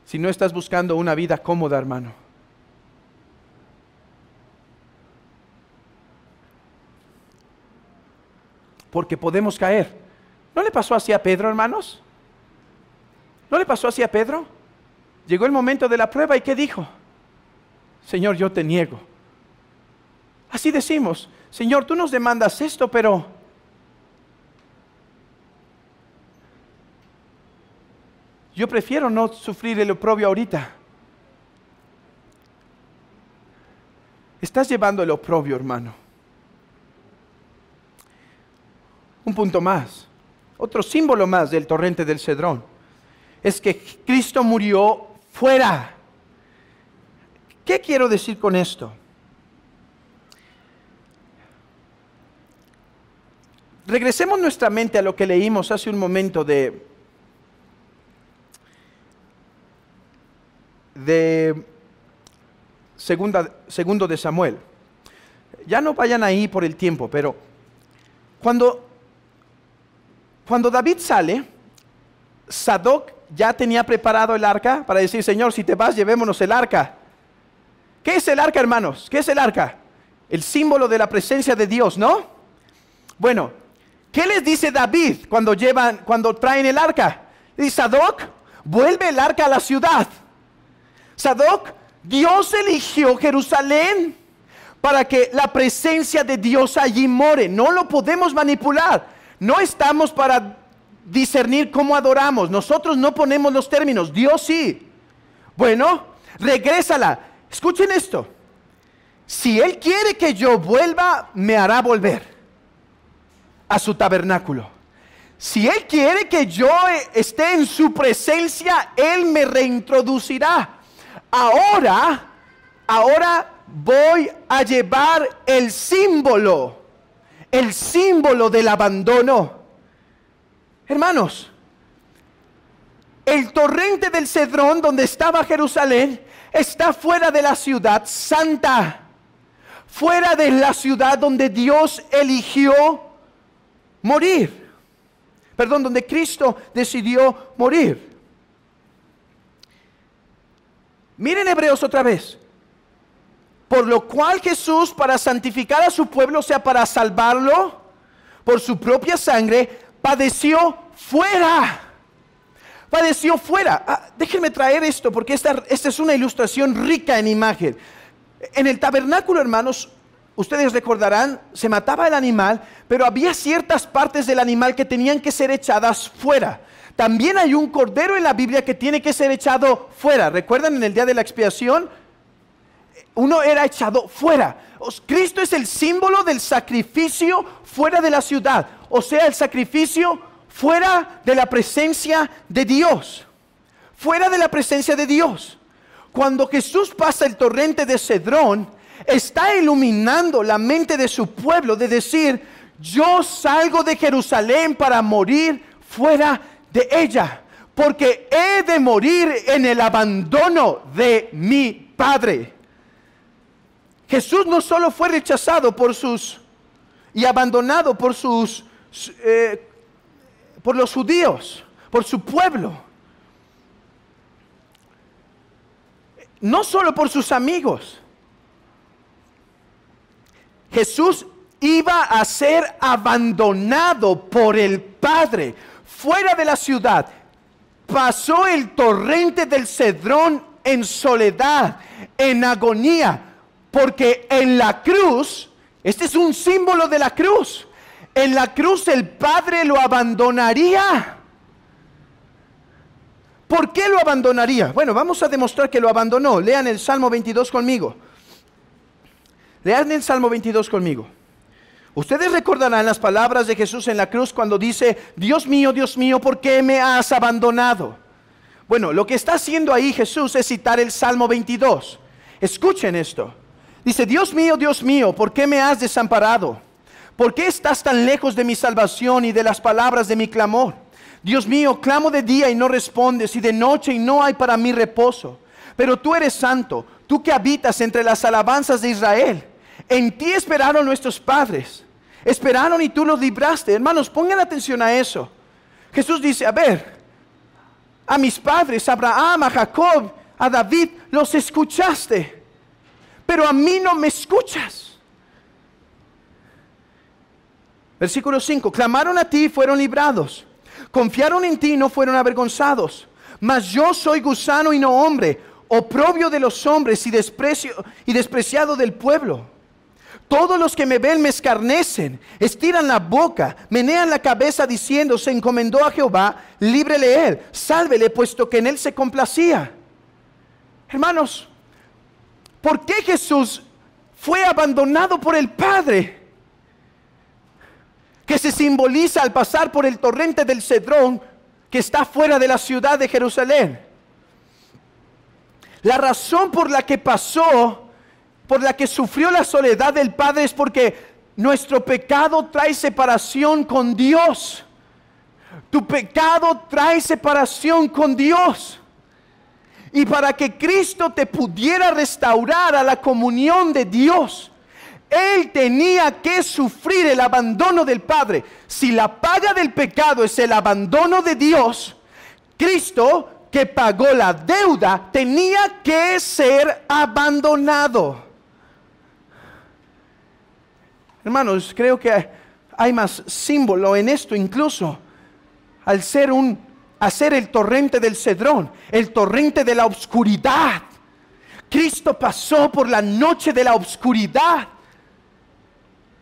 S1: Si no estás buscando una vida cómoda, hermano. Porque podemos caer. ¿No le pasó así a Pedro, hermanos? ¿No le pasó así a Pedro? Llegó el momento de la prueba y ¿qué dijo? Señor, yo te niego. Así decimos, Señor, tú nos demandas esto, pero yo prefiero no sufrir el oprobio ahorita. Estás llevando el oprobio, hermano. Un punto más, otro símbolo más del torrente del Cedrón, es que Cristo murió fuera. ¿Qué quiero decir con esto? Regresemos nuestra mente a lo que leímos hace un momento de segundo de Samuel. Ya no vayan ahí por el tiempo, pero cuando David sale, Sadoc ya tenía preparado el arca para decir, Señor, si te vas, llevémonos el arca. ¿Qué es el arca, hermanos? ¿Qué es el arca? El símbolo de la presencia de Dios, ¿no? Bueno, ¿qué les dice David cuando traen el arca? Dice, Sadoc, vuelve el arca a la ciudad. Sadoc, Dios eligió Jerusalén para que la presencia de Dios allí more. No lo podemos manipular. No estamos para discernir cómo adoramos. Nosotros no ponemos los términos. Dios sí. Bueno, regrésala. Escuchen esto. Si Él quiere que yo vuelva, me hará volver a su tabernáculo. Si Él quiere que yo esté en su presencia, Él me reintroducirá. Ahora voy a llevar el símbolo del abandono. Hermanos, el torrente del Cedrón, donde estaba Jerusalén, está fuera de la ciudad santa, fuera de la ciudad donde Dios eligió morir. Perdón, donde Cristo decidió morir. Miren Hebreos otra vez. Por lo cual Jesús, para santificar a su pueblo, o sea, para salvarlo, por su propia sangre, padeció fuera. Padeció fuera. Déjenme traer esto, porque esta es una ilustración rica en imagen. En el tabernáculo, hermanos, ustedes recordarán, se mataba el animal, pero había ciertas partes del animal que tenían que ser echadas fuera. También hay un cordero en la Biblia que tiene que ser echado fuera. ¿Recuerdan en el día de la expiación? Uno era echado fuera. Cristo es el símbolo del sacrificio fuera de la ciudad. O sea, el sacrificio fuera de la presencia de Dios. Fuera de la presencia de Dios. Cuando Jesús pasa el torrente de Cedrón, está iluminando la mente de su pueblo de decir, yo salgo de Jerusalén para morir fuera de ella, porque he de morir en el abandono de mi Padre. Jesús no solo fue rechazado y abandonado por los judíos, por su pueblo, no solo por sus amigos. Jesús iba a ser abandonado por el Padre, fuera de la ciudad. Pasó el torrente del Cedrón en soledad, en agonía, porque en la cruz, este es un símbolo de la cruz, en la cruz el Padre lo abandonaría. ¿Por qué lo abandonaría? Bueno, vamos a demostrar que lo abandonó. Lean el Salmo 22 conmigo. Lean el Salmo 22 conmigo. Ustedes recordarán las palabras de Jesús en la cruz cuando dice, Dios mío, ¿por qué me has abandonado? Bueno, lo que está haciendo ahí Jesús es citar el Salmo 22. Escuchen esto. Dice, Dios mío, ¿por qué me has desamparado? ¿Por qué estás tan lejos de mi salvación y de las palabras de mi clamor? Dios mío, clamo de día y no respondes, y de noche y no hay para mí reposo. Pero tú eres santo, tú que habitas entre las alabanzas de Israel. En ti esperaron nuestros padres. Esperaron y tú los libraste. Hermanos, pongan atención a eso. Jesús dice, a mis padres, a Abraham, a Jacob, a David, los escuchaste. Pero a mí no me escuchas. Versículo 5. Clamaron a ti y fueron librados. Confiaron en ti y no fueron avergonzados. Mas yo soy gusano y no hombre, oprobio de los hombres y despreciado del pueblo. Todos los que me ven me escarnecen, estiran la boca, menean la cabeza diciendo, se encomendó a Jehová, líbrele él, sálvele, puesto que en él se complacía. Hermanos, ¿por qué Jesús fue abandonado por el Padre? Que se simboliza al pasar por el torrente del Cedrón, que está fuera de la ciudad de Jerusalén. La razón por la que pasó, por la que sufrió la soledad del Padre, es porque nuestro pecado trae separación con Dios. Tu pecado trae separación con Dios. Y para que Cristo te pudiera restaurar a la comunión de Dios, Él tenía que sufrir el abandono del Padre. Si la paga del pecado es el abandono de Dios, Cristo, que pagó la deuda, tenía que ser abandonado. Hermanos, creo que hay más símbolo en esto, incluso al hacer el torrente del Cedrón, el torrente de la oscuridad. Cristo pasó por la noche de la oscuridad.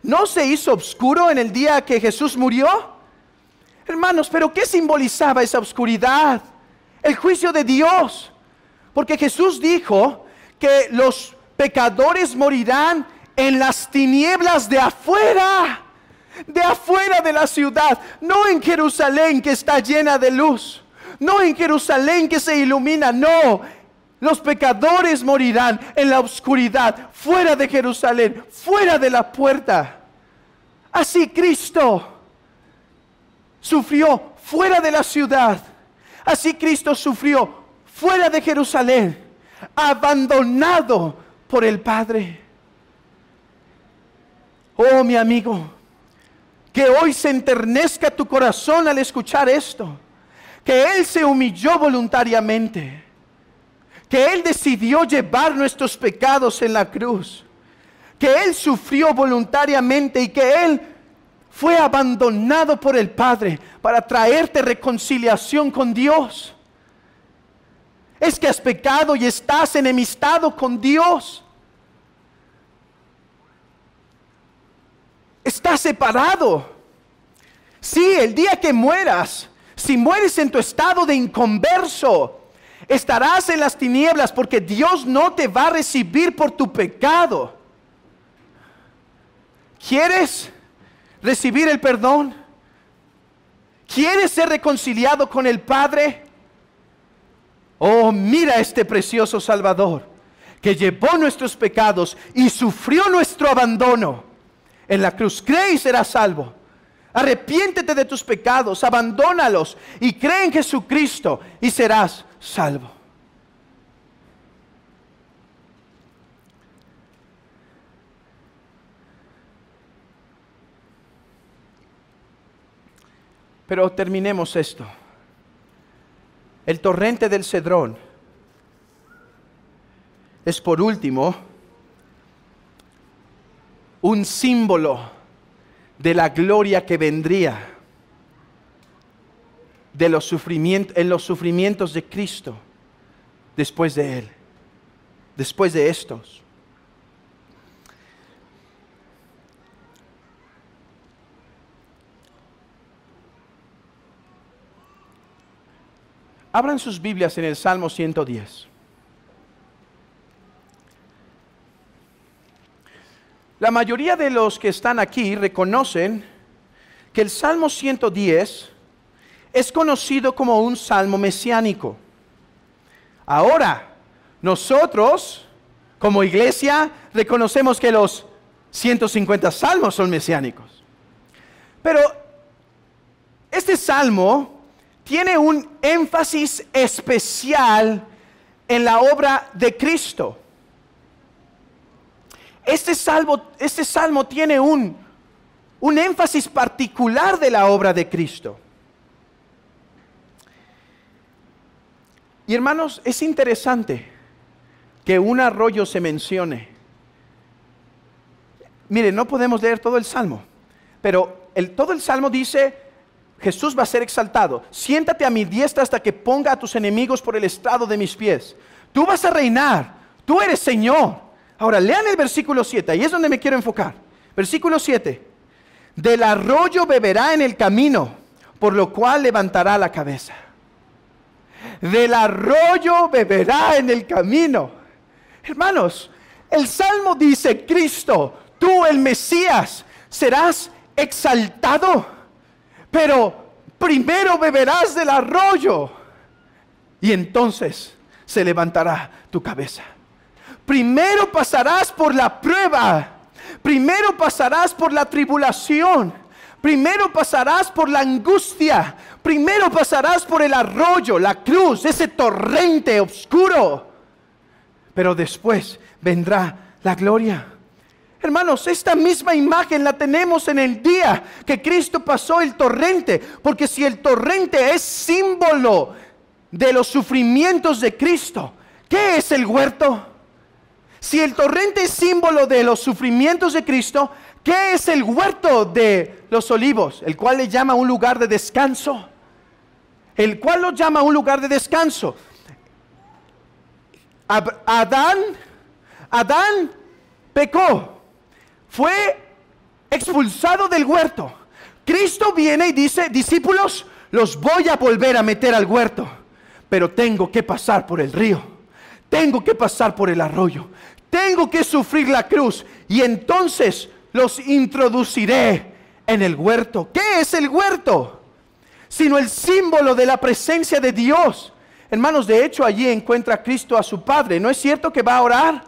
S1: ¿No se hizo oscuro en el día que Jesús murió? Hermanos, ¿pero qué simbolizaba esa oscuridad? El juicio de Dios. Porque Jesús dijo que los pecadores morirán en las tinieblas de afuera de la ciudad, no en Jerusalén que está llena de luz, no en Jerusalén que se ilumina, no. Los pecadores morirán en la oscuridad, fuera de Jerusalén, fuera de la puerta. Así Cristo sufrió fuera de la ciudad. Así Cristo sufrió fuera de Jerusalén, abandonado por el Padre. Oh, mi amigo, que hoy se enternezca tu corazón al escuchar esto, que Él se humilló voluntariamente, que Él decidió llevar nuestros pecados en la cruz, que Él sufrió voluntariamente y que Él fue abandonado por el Padre para traerte reconciliación con Dios. Es que has pecado y estás enemistado con Dios. Estás separado. Sí, el día que mueras, si mueres en tu estado de inconverso, estarás en las tinieblas porque Dios no te va a recibir por tu pecado. ¿Quieres recibir el perdón? ¿Quieres ser reconciliado con el Padre? Oh, mira este precioso Salvador que llevó nuestros pecados y sufrió nuestro abandono en la cruz. Cree y serás salvo. Arrepiéntete de tus pecados, abandónalos y cree en Jesucristo y serás salvo. Pero terminemos esto. El torrente del Cedrón es, por último, un símbolo de la gloria que vendría en los sufrimientos de Cristo después de Él, después de estos. Abran sus Biblias en el Salmo 110. La mayoría de los que están aquí reconocen que el Salmo 110 es conocido como un salmo mesiánico. Ahora, nosotros, como iglesia, reconocemos que los 150 salmos son mesiánicos. Pero este salmo tiene un énfasis especial en la obra de Cristo. Este salmo tiene un énfasis particular de la obra de Cristo. Y hermanos, es interesante que un arroyo se mencione. Miren, no podemos leer todo el salmo, pero todo el salmo dice Jesús va a ser exaltado. Siéntate a mi diestra hasta que ponga a tus enemigos por el estrado de mis pies. Tú vas a reinar. Tú eres Señor. Ahora lean el versículo 7. Ahí es donde me quiero enfocar. Versículo 7. Del arroyo beberá en el camino, por lo cual levantará la cabeza. Del arroyo beberá en el camino. Hermanos, el Salmo dice, Cristo, tú el Mesías, serás exaltado. Pero primero beberás del arroyo y entonces se levantará tu cabeza. Primero pasarás por la prueba. Primero pasarás por la tribulación. Primero pasarás por la angustia. Primero pasarás por el arroyo, la cruz, ese torrente oscuro. Pero después vendrá la gloria. Hermanos, esta misma imagen la tenemos en el día que Cristo pasó el torrente. Porque si el torrente es símbolo de los sufrimientos de Cristo, ¿qué es el huerto? Si el torrente es símbolo de los sufrimientos de Cristo, ¿qué es el huerto de los olivos? El cual le llama un lugar de descanso. El cual lo llama un lugar de descanso. Adán pecó. Fue expulsado del huerto. Cristo viene y dice, discípulos, los voy a volver a meter al huerto, pero tengo que pasar por el río, tengo que pasar por el arroyo, tengo que sufrir la cruz y entonces los introduciré en el huerto. ¿Qué es el huerto? Sino el símbolo de la presencia de Dios. Hermanos, de hecho allí encuentra Cristo a su Padre. ¿No es cierto que va a orar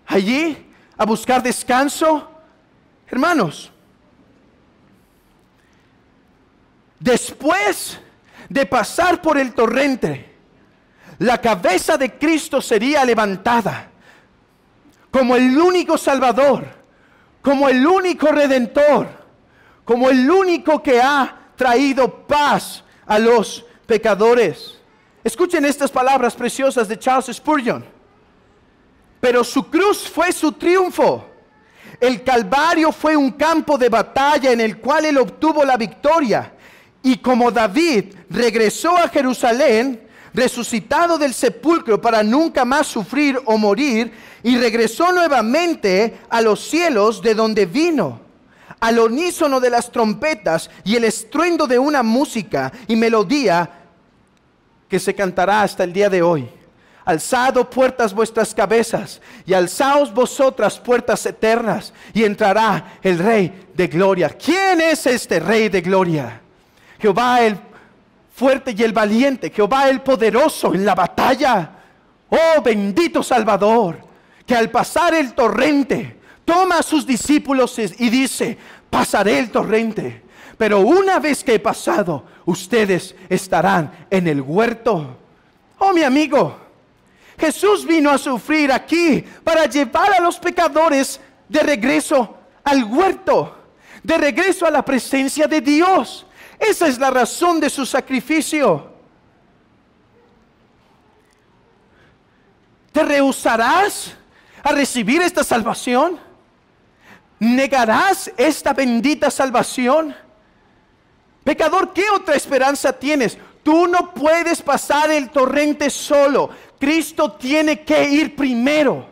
S1: allí? A buscar descanso. Hermanos, después de pasar por el torrente, la cabeza de Cristo sería levantada como el único Salvador, como el único Redentor, como el único que ha traído paz a los pecadores. Escuchen estas palabras preciosas de Charles Spurgeon. Pero su cruz fue su triunfo. El Calvario fue un campo de batalla en el cual él obtuvo la victoria. Y como David regresó a Jerusalén, resucitado del sepulcro para nunca más sufrir o morir, y regresó nuevamente a los cielos de donde vino, al unísono de las trompetas y el estruendo de una música y melodía que se cantará hasta el día de hoy. Alzad puertas vuestras cabezas y alzaos vosotras puertas eternas y entrará el Rey de gloria. ¿Quién es este Rey de gloria? Jehová el fuerte y el valiente, Jehová el poderoso en la batalla. Oh bendito Salvador, que al pasar el torrente toma a sus discípulos y dice, pasaré el torrente, pero una vez que he pasado, ustedes estarán en el huerto. Oh mi amigo, Jesús vino a sufrir aquí para llevar a los pecadores de regreso al huerto, de regreso a la presencia de Dios. Esa es la razón de su sacrificio. ¿Te rehusarás a recibir esta salvación? ¿Negarás esta bendita salvación? Pecador, ¿qué otra esperanza tienes? Tú no puedes pasar el torrente solo. Cristo tiene que ir primero.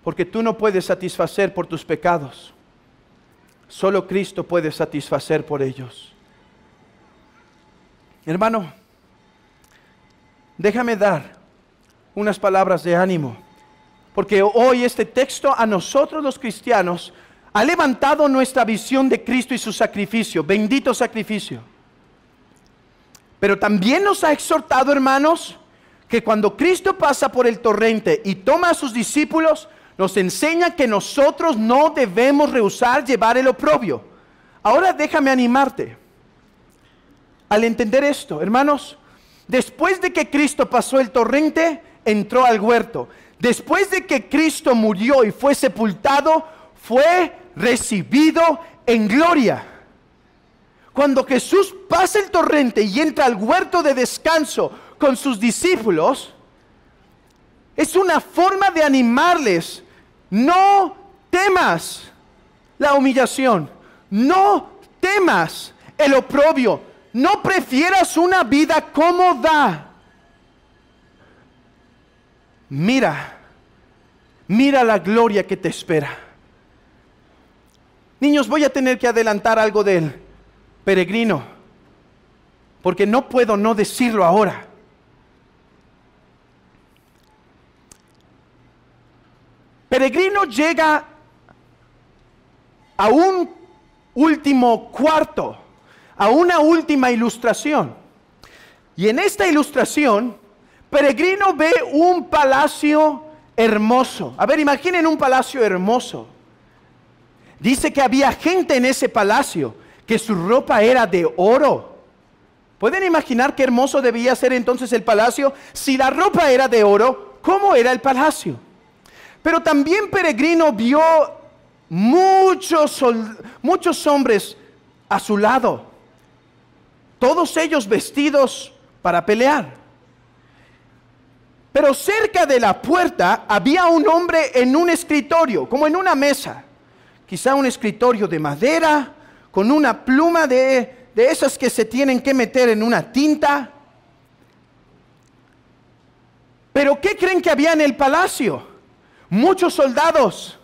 S1: Porque tú no puedes satisfacer por tus pecados. Solo Cristo puede satisfacer por ellos. Hermano, déjame dar unas palabras de ánimo. Porque hoy este texto a nosotros los cristianos ha levantado nuestra visión de Cristo y su sacrificio. Bendito sacrificio. Pero también nos ha exhortado, hermanos, que cuando Cristo pasa por el torrente y toma a sus discípulos, nos enseña que nosotros no debemos rehusar llevar el oprobio. Ahora déjame animarte. Al entender esto, hermanos, después de que Cristo pasó el torrente, entró al huerto. Después de que Cristo murió y fue sepultado, fue recibido en gloria. Cuando Jesús pasa el torrente y entra al huerto de descanso con sus discípulos, es una forma de animarles. No temas. la humillación. No temas el oprobio. No prefieras una vida cómoda. Mira la gloria que te espera. Niños, voy a tener que adelantar algo del peregrino, porque no puedo no decirlo ahora. Peregrino llega a un último cuarto, a una última ilustración. Y en esta ilustración, Peregrino ve un palacio hermoso. A ver, imaginen un palacio hermoso. Dice que había gente en ese palacio, que su ropa era de oro. ¿Pueden imaginar qué hermoso debía ser entonces el palacio? Si la ropa era de oro, ¿cómo era el palacio? Pero también Peregrino vio muchos hombres a su lado, todos ellos vestidos para pelear. Pero cerca de la puerta había un hombre en un escritorio, como en una mesa, quizá un escritorio de madera, con una pluma de esas que se tienen que meter en una tinta. Pero ¿qué creen que había en el palacio? Muchos soldados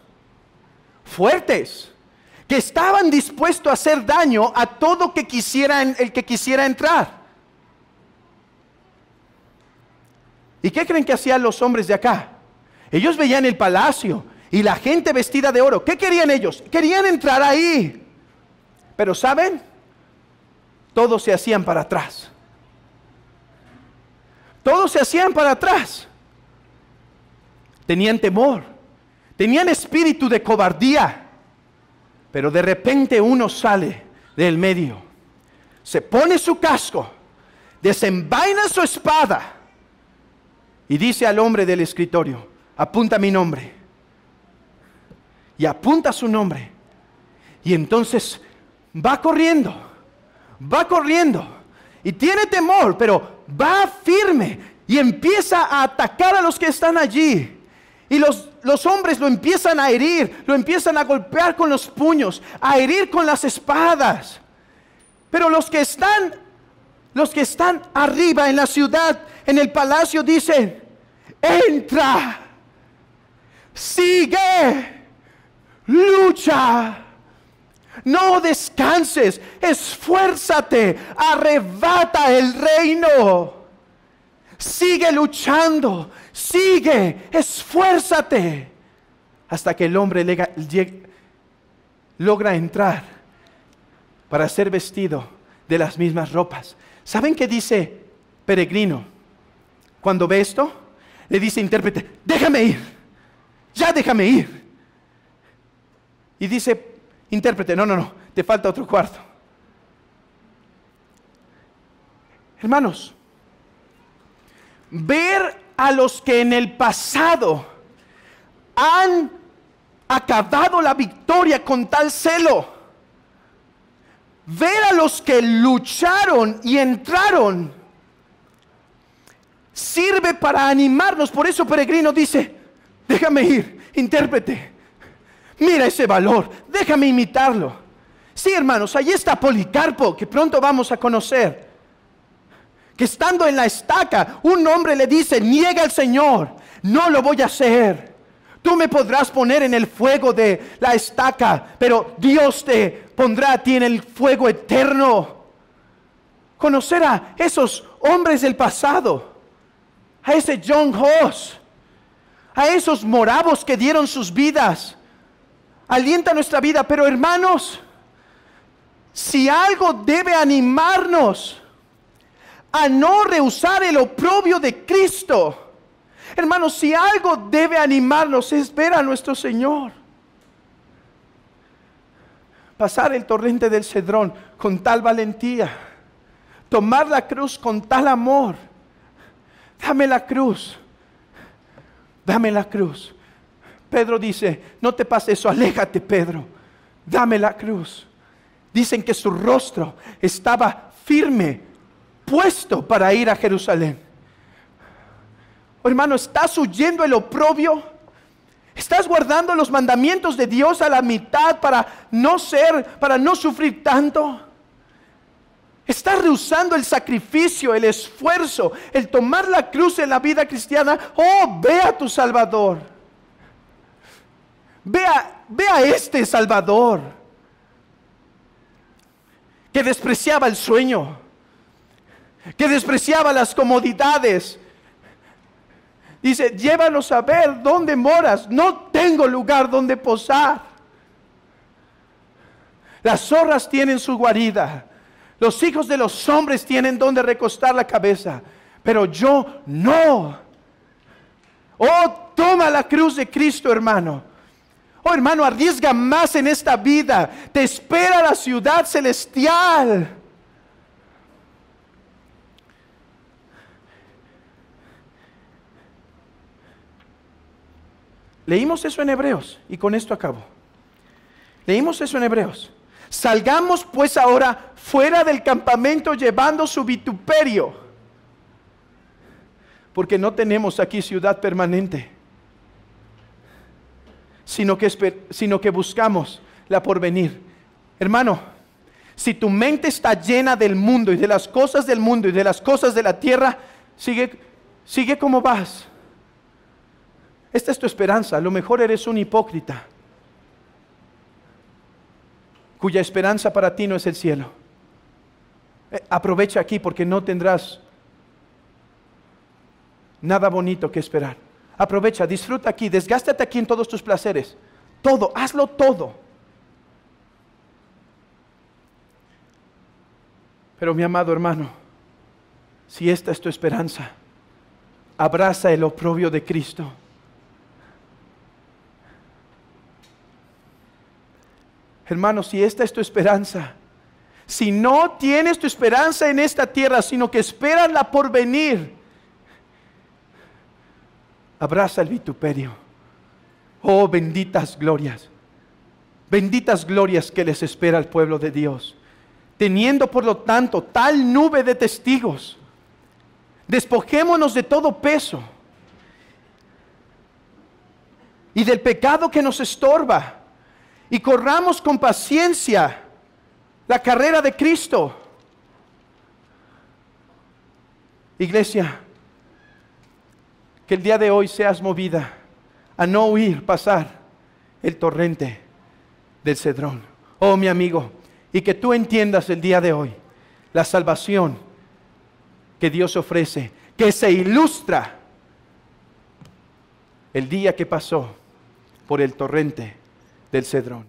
S1: fuertes que estaban dispuestos a hacer daño a todo el que quisiera entrar. ¿Y qué creen que hacían los hombres de acá? Ellos veían el palacio y la gente vestida de oro. ¿Qué querían ellos? Querían entrar ahí. Pero ¿saben? Todos se hacían para atrás. Todos se hacían para atrás. Tenían temor, tenían espíritu de cobardía. Pero de repente uno sale del medio, se pone su casco, desenvaina su espada y dice al hombre del escritorio: apunta mi nombre. Y apunta su nombre. Y entonces va corriendo y tiene temor, pero va firme y empieza a atacar a los que están allí. Y los hombres lo empiezan a herir, lo empiezan a golpear con los puños, a herir con las espadas. Pero los que están arriba en la ciudad, en el palacio, dicen: entra, sigue, lucha, no descanses, esfuérzate, arrebata el reino, sigue luchando, sigue, esfuérzate, hasta que el hombre logra entrar para ser vestido de las mismas ropas. ¿Saben qué dice Peregrino cuando ve esto? Le dice intérprete: déjame ir, ya déjame ir. Y dice intérprete: no, te falta otro cuarto. Hermanos, ver a los que en el pasado han acabado la victoria con tal celo, ver a los que lucharon y entraron, sirve para animarnos. Por eso Peregrino dice: déjame ir, intérprete, mira ese valor, déjame imitarlo. Sí, hermanos, ahí está Policarpo, que pronto vamos a conocer, que estando en la estaca, un hombre le dice: niega al Señor, no lo voy a hacer. Tú me podrás poner en el fuego de la estaca, pero Dios te pondrá a ti en el fuego eterno. Conocer a esos hombres del pasado, a ese John Hus, a esos moravos que dieron sus vidas, alienta nuestra vida. Pero hermanos, si algo debe animarnos a no rehusar el oprobio de Cristo, hermanos, si algo debe animarnos es ver a nuestro Señor pasar el torrente del Cedrón con tal valentía, tomar la cruz con tal amor. Dame la cruz, dame la cruz. Pedro dice: no te pase eso, aléjate, Pedro, dame la cruz. Dicen que su rostro estaba firme, puesto para ir a Jerusalén. Oh, hermano, ¿estás huyendo el oprobio? ¿Estás guardando los mandamientos de Dios a la mitad para no sufrir tanto? ¿Estás rehusando el sacrificio, el esfuerzo, el tomar la cruz en la vida cristiana? Oh, ve a tu Salvador. Ve a este Salvador que despreciaba el sueño, que despreciaba las comodidades. Dice, llévanos a ver dónde moras. No tengo lugar donde posar. Las zorras tienen su guarida. Los hijos de los hombres tienen donde recostar la cabeza. Pero yo no. Oh, toma la cruz de Cristo, hermano. Oh, hermano, arriesga más en esta vida. Te espera la ciudad celestial. Leímos eso en Hebreos y con esto acabo. Leímos eso en Hebreos. Salgamos pues ahora fuera del campamento llevando su vituperio, porque no tenemos aquí ciudad permanente, sino que buscamos la porvenir. Hermano, si tu mente está llena del mundo y de las cosas del mundo y de las cosas de la tierra, sigue como vas. Esta es tu esperanza. A lo mejor eres un hipócrita cuya esperanza para ti no es el cielo. Aprovecha aquí porque no tendrás nada bonito que esperar. Aprovecha, disfruta aquí, desgástate aquí en todos tus placeres. Todo, hazlo todo. Pero mi amado hermano, si esta es tu esperanza, abraza el oprobio de Cristo. Hermano, si esta es tu esperanza, si no tienes tu esperanza en esta tierra, sino que esperas la porvenir, abraza el vituperio. Oh, benditas glorias que les espera al pueblo de Dios. Teniendo por lo tanto tal nube de testigos, despojémonos de todo peso y del pecado que nos estorba, y corramos con paciencia la carrera de Cristo. Iglesia, que el día de hoy seas movida a no huir pasar el torrente del Cedrón. Oh, mi amigo, y que tú entiendas el día de hoy la salvación que Dios ofrece, que se ilustra el día que pasó por el torrente del Cedrón.